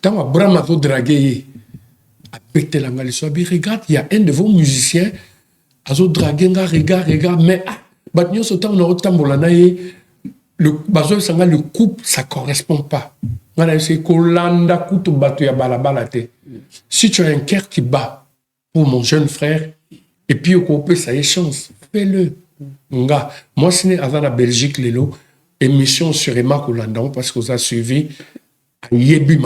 Speaker 1: Tant Abraham a dragué a pété la ngaliso bi regarde, il y a un de vos musiciens a dragué nga regarde mais batnyo so tant na tambola na ye le couple, ça ne correspond pas. Si tu as un cœur qui bat pour mon jeune frère, et puis au couple, ça y chance, fais-le. Moi, c'est avant la Belgique, émission sur Emma Colandon, parce que vous avez suivi, et puis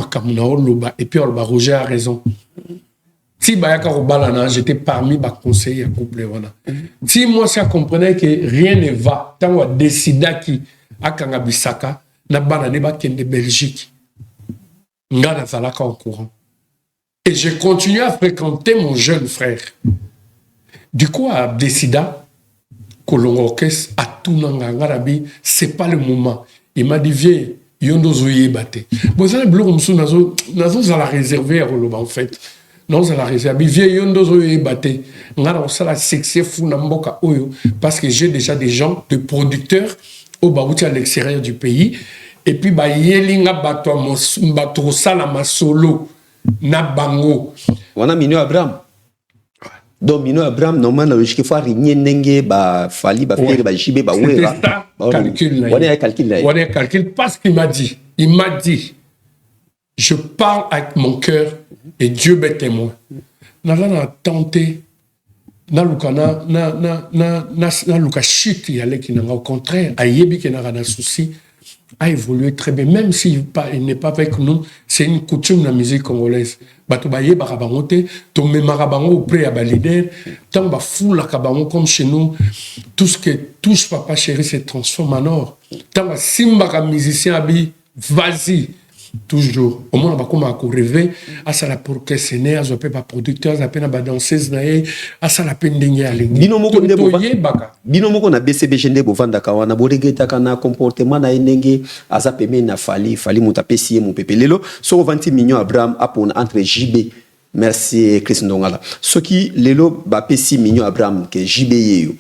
Speaker 1: Roger a raison. Si j'étais parmi les conseillers à couple. Si moi, ça comprenait que rien ne va, tant qu'on décida qui à Kangabisaka, na banane ba kende Belgique. Nga na zalaka au courant. Et j'ai continué à fréquenter mon jeune frère. Du coup, à décida, Kolongokes, à Tunanga, Ngarabi, c'est pas le moment. Il m'a dit, viens, yondo zoye bate. Bon, ça, le blog, nazo za la réserver à Roloba, en fait. Non, ça la réserver. Viens, yondo zoye bate. Ngara, ça la sexy fou namboka oyo. Parce que j'ai déjà des gens, de producteurs, au Baouti à l'extérieur du pays, et puis bah yelinga bato salama solo na bango.
Speaker 2: On a Mino Abraham. Donc Mino Abraham normalement logique faut rien nenge ba fali ba faire ba jibé ba wera.
Speaker 1: Calcul. On est calcul parce qu'il m'a dit, je parle avec mon cœur et Dieu est témoin. N'a tenté na lukana na luka chute yale qui n'a au contraire a yebi qui n'a pas de souci a évolué très bien même s'il n'est pas avec nous. C'est une coutume de la musique congolaise bato ba yeba kabangote to memara bango auprès ya ba leader tant ba foula kabango comme chez nous tout ce que touche Papa Chéri se transforme en or tant ba simba ka musicien abi vas-y toujours au moins on va comment rêver à ça la pour que c'est né à peu pas producteur à peine ba danseuse naé à ça la peine de aller
Speaker 2: binomoko na BCBG ndebo vanda kawana boregeta kana comportement na enenge asa peme na fali mutapesi mon pepe lelo so 20 millions Abraham apon entre JB merci Chris Ndongala ce qui lelo ba pesi millions Abraham que JB yeyo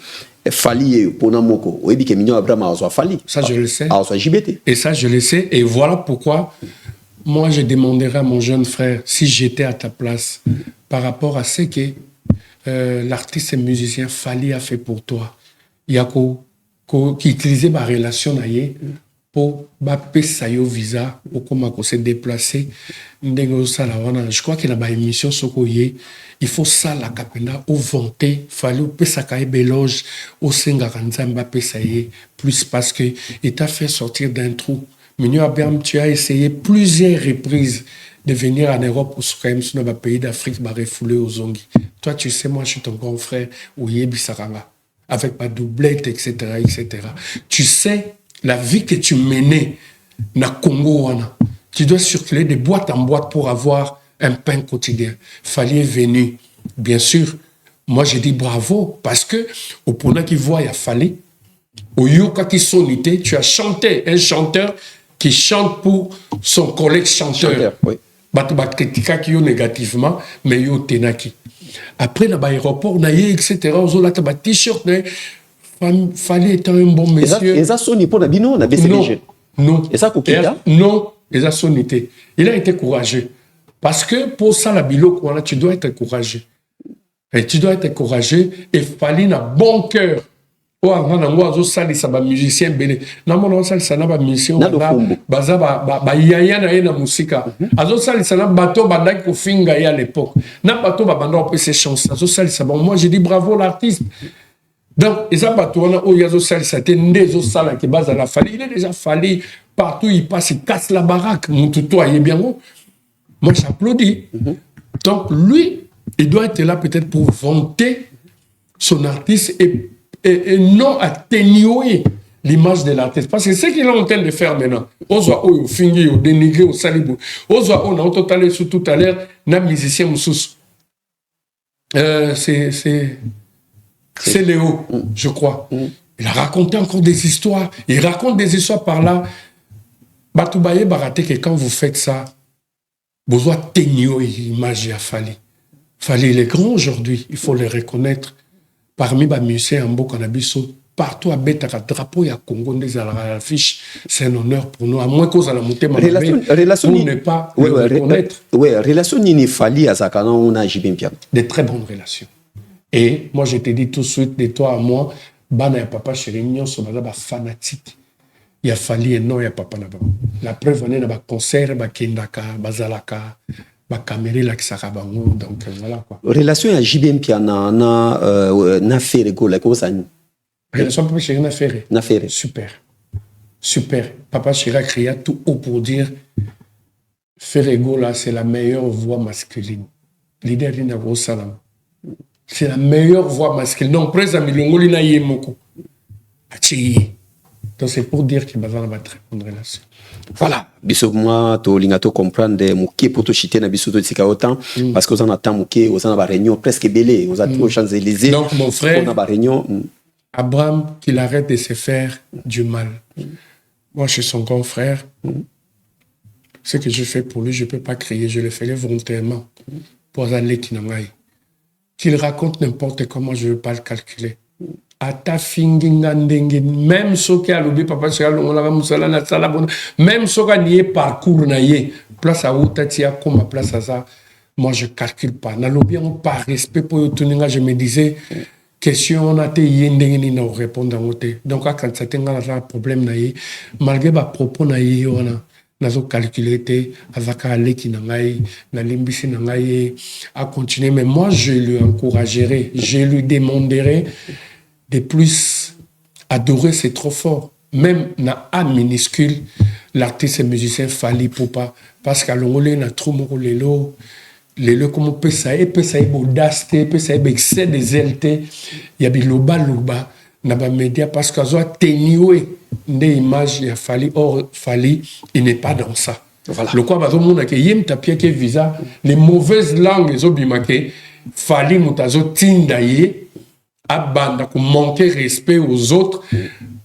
Speaker 2: fali pour namoko oyebi ke millions Abraham a fali
Speaker 1: ça je le sais
Speaker 2: a JBT
Speaker 1: et ça je le sais et voilà pourquoi moi je demanderais à mon jeune frère si j'étais à ta place par rapport à ce que l'artiste et musicien Fali a fait pour toi. Il y a qui utilisait ma relation pour payer yo visa pour comment se déplacer. Je crois qu'il y a une émission il faut ça la capena au vanter Fali au pesakaye beloge au sengaranza Mbappé plus parce que il t'a fait sortir d'un trou. Mignon Abraham, tu as essayé plusieurs reprises de venir en Europe ou sur un pays d'Afrique, refouler aux Zongi. Toi, tu sais, moi, je suis ton grand frère, Ouyebi Saranga, avec ma doublette, etc., etc. Tu sais, la vie que tu menais, na Congo, Tu dois circuler de boîte en boîte pour avoir un pain quotidien. Fali est venu. Bien sûr, moi je dis bravo parce que au point qui voit il y a Fali, au Yoka qui sonité, tu as chanté un chanteur qui chante pour son collègue chanteur.
Speaker 2: Oui.
Speaker 1: Batuba critique qui yo négativement, mais yo tenaki. Après dans l'aéroport, etc. Aux autres là, t-shirt, Fali était un bon monsieur.
Speaker 2: Et ça sonne pour la bino, on a BCBG.
Speaker 1: Non.
Speaker 2: Et ça Kokita?
Speaker 1: Non, et ça sonité. Il a été courageux. Parce que pour ça, la bilo, tu dois être courageux. Et tu dois être courageux et Fali n'a bon cœur. Oh, on ça ba musicien belé. Na mon ça ça na ba musicien baza ba yaya na na musika. Azo ça na bateau bandaki ko finga ya à l'époque. Na bateau ba banda on peut ses chansons. Azo ça moi je dis bravo l'artiste. Donc et ça bateau on a oh yazo ça te ndezo sala qui base à la Fali. Il est déjà Fali partout il passe il casse la baraque. Mon tuto est bien gros. Moi j'applaudis. Donc lui il doit être là peut-être pour vanter son artiste et non atténuer l'image de l'artiste. Parce que c'est ce qu'il est en train de faire maintenant. On voit au fingi, au dénigré, au salibou. On voit on a totalé sur tout à l'heure, na musicien moussous. C'est Léo, je crois. Il a raconté encore des histoires. Il raconte des histoires par là. Batoubaye Baraté, que quand vous faites ça, vous doit atténuer l'image de Fali. Fali, il est grand aujourd'hui, il faut le reconnaître. Parmi les musiciens en Bokanabiso, partout à Betaka, drapeau, il y a Congo, des affiches, c'est un honneur pour nous. À moins qu'on a la montée,
Speaker 2: relation
Speaker 1: pour ne pas le reconnaître.
Speaker 2: Oui, relation Nini Fali à Zakana, on a Jibimpian.
Speaker 1: Des très bonnes relations. Et moi, je te dis tout de suite, de toi à moi, Bana et Papa Chéri, nous sommes fanatiques. Il y a Fali et non, il y a Papa Naba. La preuve, on est dans le concert, Kendaka, Bazalaka. Donc voilà quoi.
Speaker 2: Relation à JBM qui na faire go la cosa.
Speaker 1: Relation Papa Chéri na faire. Super. Papa Chéri a crié tout haut pour dire Ferrego là c'est la meilleure voix masculine. Leader d'Ina Salam. C'est la meilleure voix masculine. Donc présent milongo lina yemoko. Donc c'est pour dire qu'il va avoir très bonne relation.
Speaker 2: Voilà, biso moi to lingato comprendre muké pour to chiter na biso to tika autant parce que vous en attend muké, vous en avez réunion presque belé, vous êtes aux Champs-Élysées.
Speaker 1: Donc mon frère,
Speaker 2: on a réunion
Speaker 1: Abraham qu'il arrête de se faire du mal. Moi je suis son grand frère. Ce que je fais pour lui, je peux pas crier, je le fais volontairement pour aller qu'il raconte n'importe comment, je veux pas le calculer. Ata finginga ndenge même soki alobi papa chalo on la musala na sala bon même soki nié parcours na yé place à utatia comme place à ça moi je calcule pas na lobi on par respect pour yotuninga je me disais question on a té yendenge ni na répondre en côté donc quand ça tenga la problème na yé malgré ba propos na yé on a nazo calculer té azaka aleki na ngai na limbisi na ngai à continuer mais moi je lui encouragerai je lui demanderai de plus adorer, c'est trop fort. Même na A minuscule, l'artiste et musicien Fali Poupa, parce qu'à l'ongolé, na trop moko lelo comme peut ça audace, peut ça excès des LT, y a biloba na ba média parce qu'à zo atténuer des images ya Fali, or Fali, il n'est pas dans ça. Voilà. Le quoi bazo mona ke yem tapia ke visa, les mauvaises langues zo bimake, Fali mutazo tindaye abanda pour manquer respect aux autres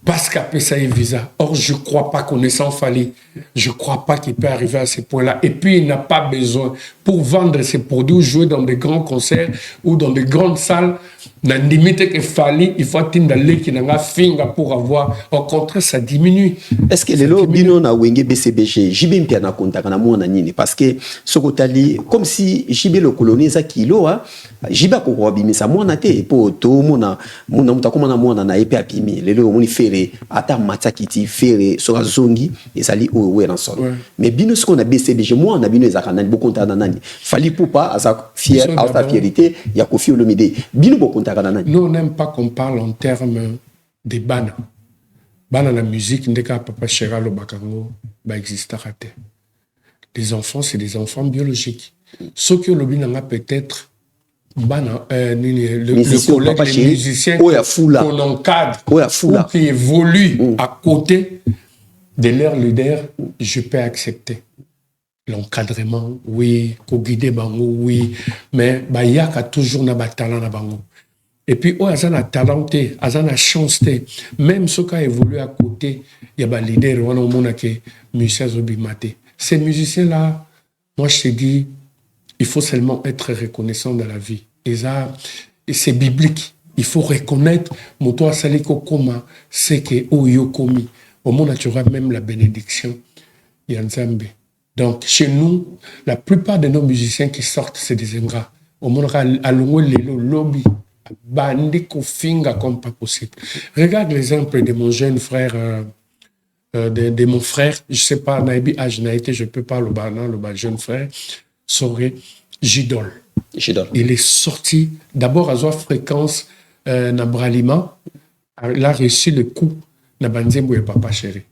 Speaker 1: parce qu'après ça est visa. Or, je ne crois pas connaissant Fali. Je ne crois pas qu'il peut arriver à ce point-là. Et puis, il n'a pas besoin pour vendre ses produits ou jouer dans des grands concerts ou dans de grandes salles. La limite que Fali, il faut atteindre l'équilibre pour avoir. Au contraire, ça diminue.
Speaker 2: Est-ce que les lots bino na wenge BCBG, JB mpiana contact na mona nini parce que sokotali comme si JB le colonisa kilo a JB ko robimisa mona te po to mona mutako mona na epe apimi les lots moni fere ata matakiti fere so zongi et sali o ranson mais bino ce qu'on a BCBG moi on a bino ezaka nani beaucoup contact nani Fali Poupa asa fier à sa fierté ya Koffi Olomide bino beaucoup contact nani.
Speaker 1: Nous on n'aime pas qu'on parle en termes de bana. Bana la musique, ndeka papa Chéri lo bakango ba existera te. Les enfants, c'est des enfants biologiques. Ce que le binanga peut-être bana le collègue les musiciens qu'on encadre ou qui évoluent à côté de leur leader, je peux accepter. l'encadrement, oui, ko guider bango, oui, mais ba yaka toujours na ba talent na bango. Et puis, oh, azan a talenté, azan a chance, même ce qui a évolué à côté, il y a des leaders, on a un musicien Zobimate. Ces musiciens-là, moi je te dis, il faut seulement être reconnaissant dans la vie. Et ça, c'est biblique. Il faut reconnaître, Moto Saliko Koma, c'est que Oyo Komi. Au monde, tu auras même la bénédiction. Yanzambe. Donc, chez nous, la plupart de nos musiciens qui sortent, c'est des ingrats. Au monde, alloué le lobby, bandi kofinga comme pas possible. Regarde l'exemple de mon jeune frère, de mon frère, je sais pas, Naïbi Ajnaïté, je peux pas le jeune frère, Soré, Gidol. Il est sorti, d'abord à Zoa Fréquence, na Bralima, il a reçu le coup, na Banzembo et Papa Chéri.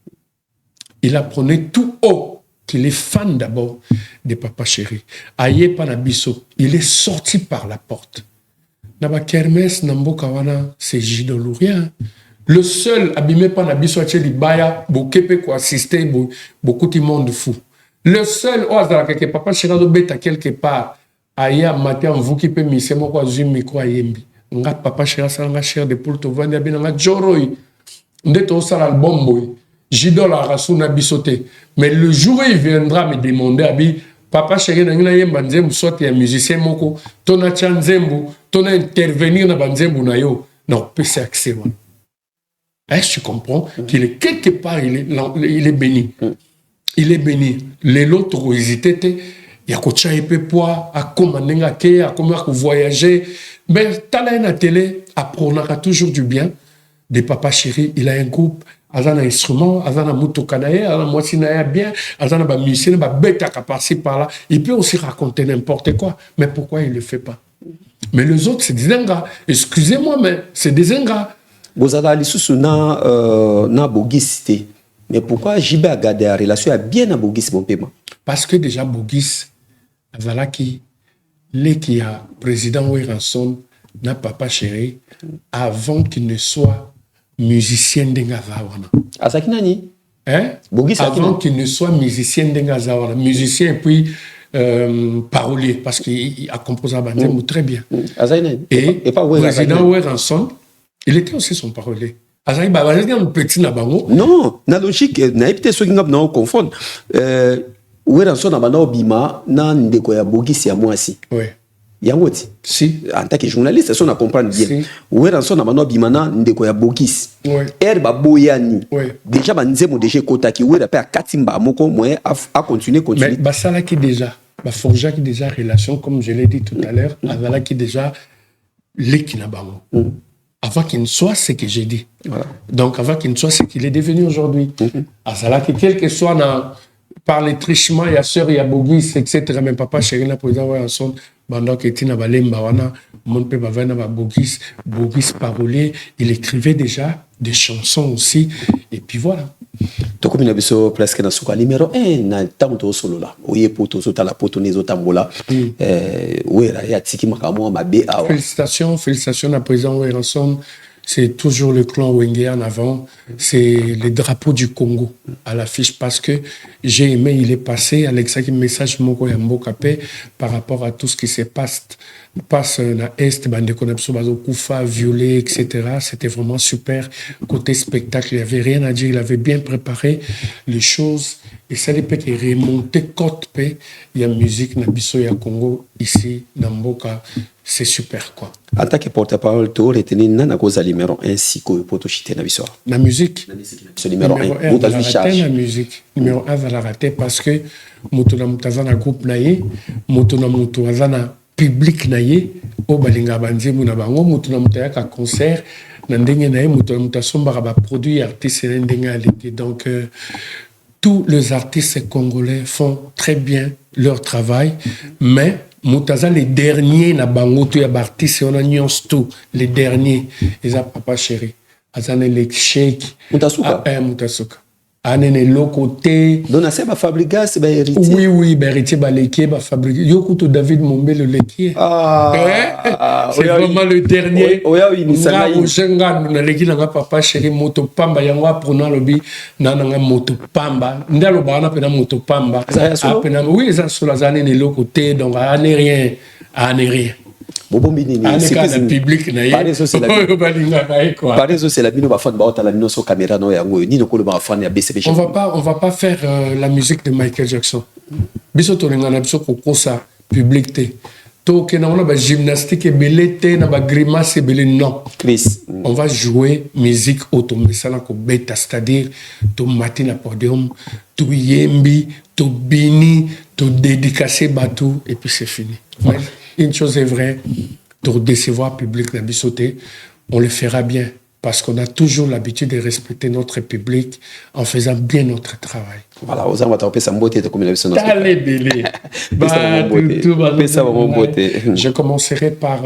Speaker 1: Il apprenait tout haut qu'il est fan d'abord de Papa Chéri. Aïe Panabiso, il est sorti par la porte. Naba Kermès, Nambo Kawana, c'est Gidolourien. Le seul abîmé Panabiso, c'est Baya, Bokepe, quoi, assister, beaucoup de monde fou. Le seul, que Papa Chéri a bêta quelque part, aïe, matin, vous qui peut misser, moi, quoi, zoom, micro, aïembi. Nga Papa Chéri, ça, nga cher de poule, to vendre, y'a bien, nga Joroi. Ndeto, ça, l'album, boy. J'idole à Rassouna Bissoté. Mais le jour où il viendra me demander, Abi, Papa Chéri, n'a yemba nzembo, soit un musicien moko, ton a nzembo, ton a intervenir dans banzembo na yo. Non, c'est accès, moi. Est-ce que tu comprends qu'il est quelque part, il est béni. Il est béni. Les autres ont hésité, il y a coacha épée poids, à commander à quai, à comment voyager. Mais t'as là la télé, apprenera toujours du bien. De Papa Chéri, il a un groupe. Azana instrument, azana mutokanaye, azana moisinaye bien, azana ba musicien, ba bêta qui par-ci par-là. Il peut aussi raconter n'importe quoi. Mais pourquoi il ne le fait pas? Mais les autres, c'est des ingrats. Excusez-moi, mais c'est des ingrats.
Speaker 2: Vous avez l'issue na Bogis. Mais pourquoi JB a gardé la relation bien à Bogis, mon paiement?
Speaker 1: Parce que déjà, Bogis, voilà qui a président Ouéranson, n'a Papa Chéri, avant qu'il ne soit musicien d'Engazawana.
Speaker 2: Asakinani?
Speaker 1: Hein? Avant qu'il ne soit musicien d'Engazawana. Musicien et puis parolier, parce qu'il a composé à Banzembo très bien. Et président Ouéranson, il était aussi son parolier.
Speaker 2: Non, la logique, n'a pas ce qu'on a confondre. Ouéranson a banao bima, na ndeko ya Bogis ya mwasi.
Speaker 1: Oui.
Speaker 2: Yangoti.
Speaker 1: Si.
Speaker 2: En tant que journaliste, ça on a comprendre bien.
Speaker 1: Si.
Speaker 2: Ouéranson a banao bima na ndeko ya Bogis.
Speaker 1: Oui.
Speaker 2: Herba boyani.
Speaker 1: Oui.
Speaker 2: Déjà banzemo déjà kota ki ouéra pa katimba moko moyen à continuer.
Speaker 1: Mais basala qui déjà, forja qui déjà relation comme je l'ai dit tout à l'heure, basala qui déjà l'équinabango. Avant qu'il ne soit ce que j'ai dit. Voilà. Donc, avant qu'il ne soit ce qu'il est devenu aujourd'hui. Azala qui, quel que soit par les trichements, il y a sœur, il y a Bogis, etc. Même Papa Chéri, le président Ouéranson, pendant qu'il était dans Balemba, mon père va venir Bogis, Bogis parolier, il écrivait déjà des chansons aussi. Et puis voilà.
Speaker 2: Donc, comme il y a presque dans ce numéro 1, na tanto solo là. Oye poto sota la poto nezo tambola. Oui, il y a tiki makamo ma be awa.
Speaker 1: Félicitations à président Ouéranson. C'est toujours le clan Wenge en avant. C'est le drapeau du Congo à l'affiche parce que j'ai aimé, il est passé avec ça qui message Moko Yambo Kapé par rapport à tout ce qui se passe dans l'Est, bande konapso bazo Koufa, violé, etc. C'était vraiment super. Côté spectacle, il n'y avait rien à dire. Il avait bien préparé les choses. Et ça les peut remonter côte paix. Il y a musique, Nabiso, il y a Congo, ici, Namboka. C'est super, quoi.
Speaker 2: En tant que porte-parole, tu aurais tenu nana cause numéro 1 si ko poto chité na biso.
Speaker 1: La musique.
Speaker 2: Ce numéro 1.
Speaker 1: Vous avez charge. La musique. Numéro 1 va la rater parce que mutuna mutazana groupe naye, mutuna mutazana public naye, o balinga banzemu na bango, mutuna mutayaka concert, na ndenge naye mutuna mutasomba ba produit artiste ndenge alingi. Donc tous les artistes congolais font très bien leur travail, mais Moutaza, les derniers, na bango, tu as artistes, on a nyons tout, les derniers, ils ont Papa Chéri, Azane les Sheikh,
Speaker 2: Moutasuka.
Speaker 1: Moutasuka. anene lokote
Speaker 2: dona se ba fabrigas ba héritier
Speaker 1: oui ba héritier ba leki ba fabrique yokuto David Mombele leki c'est vraiment le dernier nga ojenga na leki na papa chéri moto pamba yango apona lobi na nga moto pamba ndalo bana pena moto pamba apena oui ça sur la anene lokote donc ane rien
Speaker 2: Bobombi nini
Speaker 1: c'est public na
Speaker 2: par eso c'est la bino ba fan ba ota la bino so caméra no yango ni no ko ba fan ya BCBG.
Speaker 1: On va pas faire la musique de Michael Jackson. Biso to nga na biso ko kosa public te. To ke na ona ba gymnastique e belete na ba grimace e belé non.
Speaker 2: Chris.
Speaker 1: On va jouer musique automesala ko beta, c'est-à-dire to matin à podium, to yembi, to bini, to dédicacer batou et puis c'est fini. Ouais. Une chose est vraie, pour décevoir le public na bisoté, on le fera bien parce qu'on a toujours l'habitude de respecter notre public en faisant bien notre travail.
Speaker 2: Voilà, aux gens vont sa beauté de comme la personne.
Speaker 1: Je commencerai par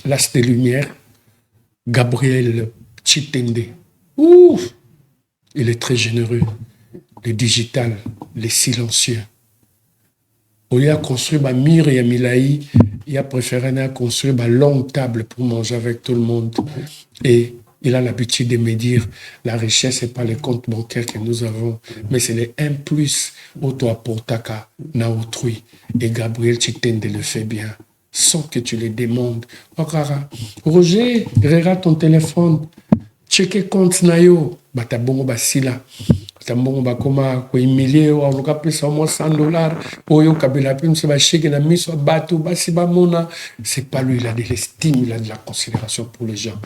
Speaker 1: l'as des lumières, Gabriel Chitende. Ouf, il est très généreux, le digital, les silencieux. Au lieu de construire ma mire et Milaï, il a préféré construire ma longue table pour manger avec tout le monde. Et il a l'habitude de me dire, la richesse, ce n'est pas les comptes bancaires que nous avons, mais c'est les 1 plus auto apportaka na autrui. Et Gabriel Chitende le fait bien, sans que tu le demandes. Roger, regarde ton téléphone, checker compte nayo, batabongo basila. Tambongo bakoma ko humilier o loka pesa au moins $100 oyo kabila pim se ba cheke na miso bato basi ba mona, c'est pas lui, il a de l'estime, il a de la considération pour les gens.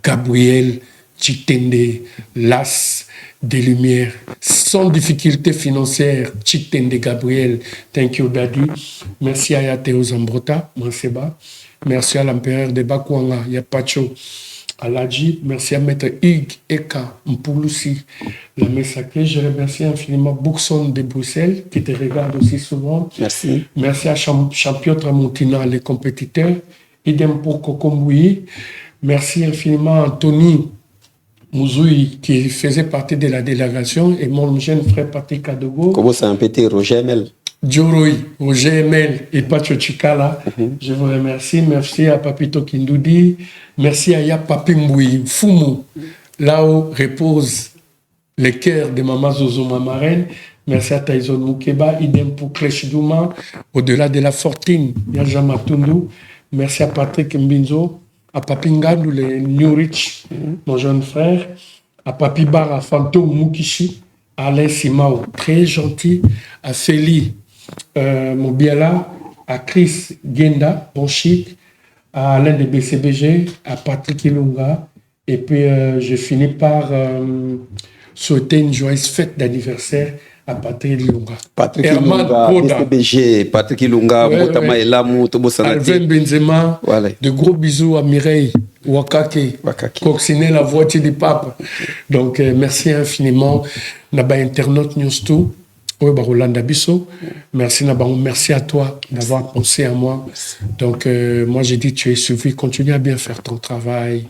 Speaker 1: Gabriel Chitende, l'as des lumières, sans difficulté financière. Chitende Gabriel, thank you daddy. Merci à Yateo Zambrota, Manseba. Merci à l'empereur de Bakwanga, Yapacho Aladji, merci à Maître Hugues Eka Mpouloussi, la Messaké. Je remercie infiniment Boukson de Bruxelles, qui te regarde aussi souvent.
Speaker 2: Merci.
Speaker 1: Merci à Champion Tramontina, les compétiteurs. Idem pour Kokomboui. Merci infiniment à Anthony Mouzoui, qui faisait partie de la délégation, et mon jeune frère Patrick Kadogo.
Speaker 2: Comment ça a pété Roger Mel?
Speaker 1: Djoroi, Roger Mel et Pacho Chikala. Je vous remercie. Merci à Papito Kindoudi. Merci à Yapapi Mboui, Fumu, là où repose le cœur de Maman Zozo Mamarène. Merci à Taïzon Moukeba, idem pour Klech Douma, au-delà de la fortune, Yaja Matundu. Merci à Patrick Mbinzo, à Papi Ngandou, le New Rich, mon jeune frère, à Papi Bar, à Fantôme Mukishi, à Alain Simao, très gentil, à Feli Mobiala, à Chris Genda, bon chic, à Alain de BCBG, à Patrick Ilunga, et puis je finis par souhaiter une joyeuse fête d'anniversaire à Patrick Ilunga.
Speaker 2: Patrick Ilunga, BCBG, Patrick Ilunga, Botama Elamu, Tobo Sanati.
Speaker 1: Alvin Benzema,
Speaker 2: voilà.
Speaker 1: De gros bisous à Mireille Wakake, cocciné la voiture du pape. Donc merci infiniment. Naba internaute news tout. Merci Nabango, merci à toi d'avoir pensé à moi. Donc moi j'ai dit tu es suivi, continue à bien faire ton travail,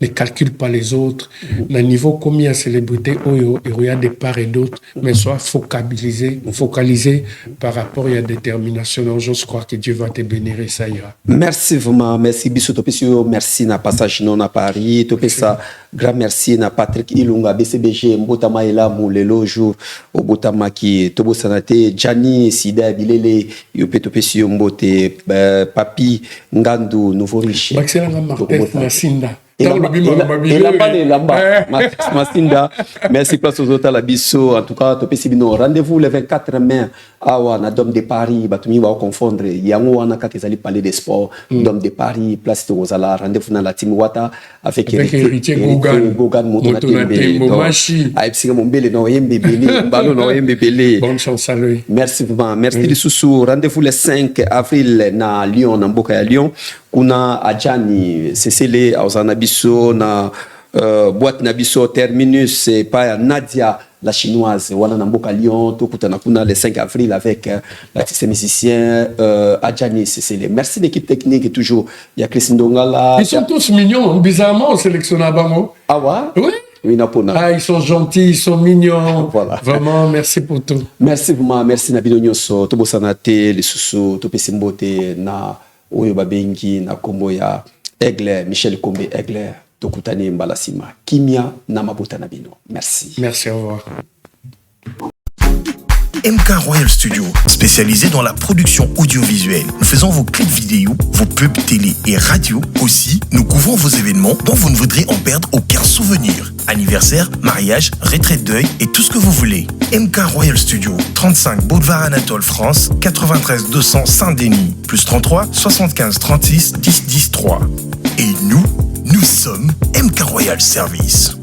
Speaker 1: ne calcule pas les autres. Le niveau combien de célébrités il y a des parts et d'autres, mais sois focalisé par rapport à la détermination. Donc, je crois que Dieu va te bénir et ça ira.
Speaker 2: Merci vraiment, merci Bissou Topesio, merci na passage non à Paris, Topesa, grand merci na Patrick Ilunga, BCBG, Mbotama Elamu, Lelo jour au Botama qui Tobo Sanate, Gianni, Sida, Bilele, Yopetopesio Mbote, Papi, Ngandu, Nouveau Riche.
Speaker 1: Masinda.
Speaker 2: Masinda, merci place aux autres à la Bisso. En tout cas, rendez-vous le 24 mai à Dôme de Paris. Batumi va confondre. Yango Anaka qui allait parler des sports. Dôme de Paris, place de Rosala. Rendez-vous dans la team Wata avec
Speaker 1: héritier Gogan, bonne chance à lui.
Speaker 2: Merci vraiment. Merci les sous. Rendez-vous le 5 avril à Lyon, en Boca à Lyon. Kuna Adjani, c'est Auzana Bisso, na boîte Nabisso, Terminus, et pas Nadia, la chinoise, Wana Namboka Lyon, tout Kuna le 5 avril avec l'artiste musicien Adjani, c'est merci l'équipe technique et toujours. Il y a Christine Dongala.
Speaker 1: Ils sont tous mignons, bizarrement, on sélectionne à Bango.
Speaker 2: Ah ouais?
Speaker 1: Oui.
Speaker 2: Oui, Napona.
Speaker 1: Ah, ils sont gentils, ils sont mignons.
Speaker 2: Voilà.
Speaker 1: Vraiment, merci pour tout.
Speaker 2: Merci vraiment, merci Nabino Nyonso, Tobo Sanate, les Soussou, Topé Simbote, na Oyo Babengi, na Kombo ya Aigle, Michel Kombe Aigle, Tokutani Mbalasima, Kimia, Namabuta Nabino. Merci.
Speaker 1: Merci, au revoir.
Speaker 8: MK Royal Studio, spécialisé dans la production audiovisuelle. Nous faisons vos clips vidéo, vos pubs télé et radio. Aussi, nous couvrons vos événements dont vous ne voudrez en perdre aucun souvenir. Anniversaire, mariage, retraite deuil et tout ce que vous voulez. MK Royal Studio, 35 Boulevard Anatole France, 93 200 Saint-Denis, plus 33 75 36 10 10 3. Et nous sommes MK Royal Service.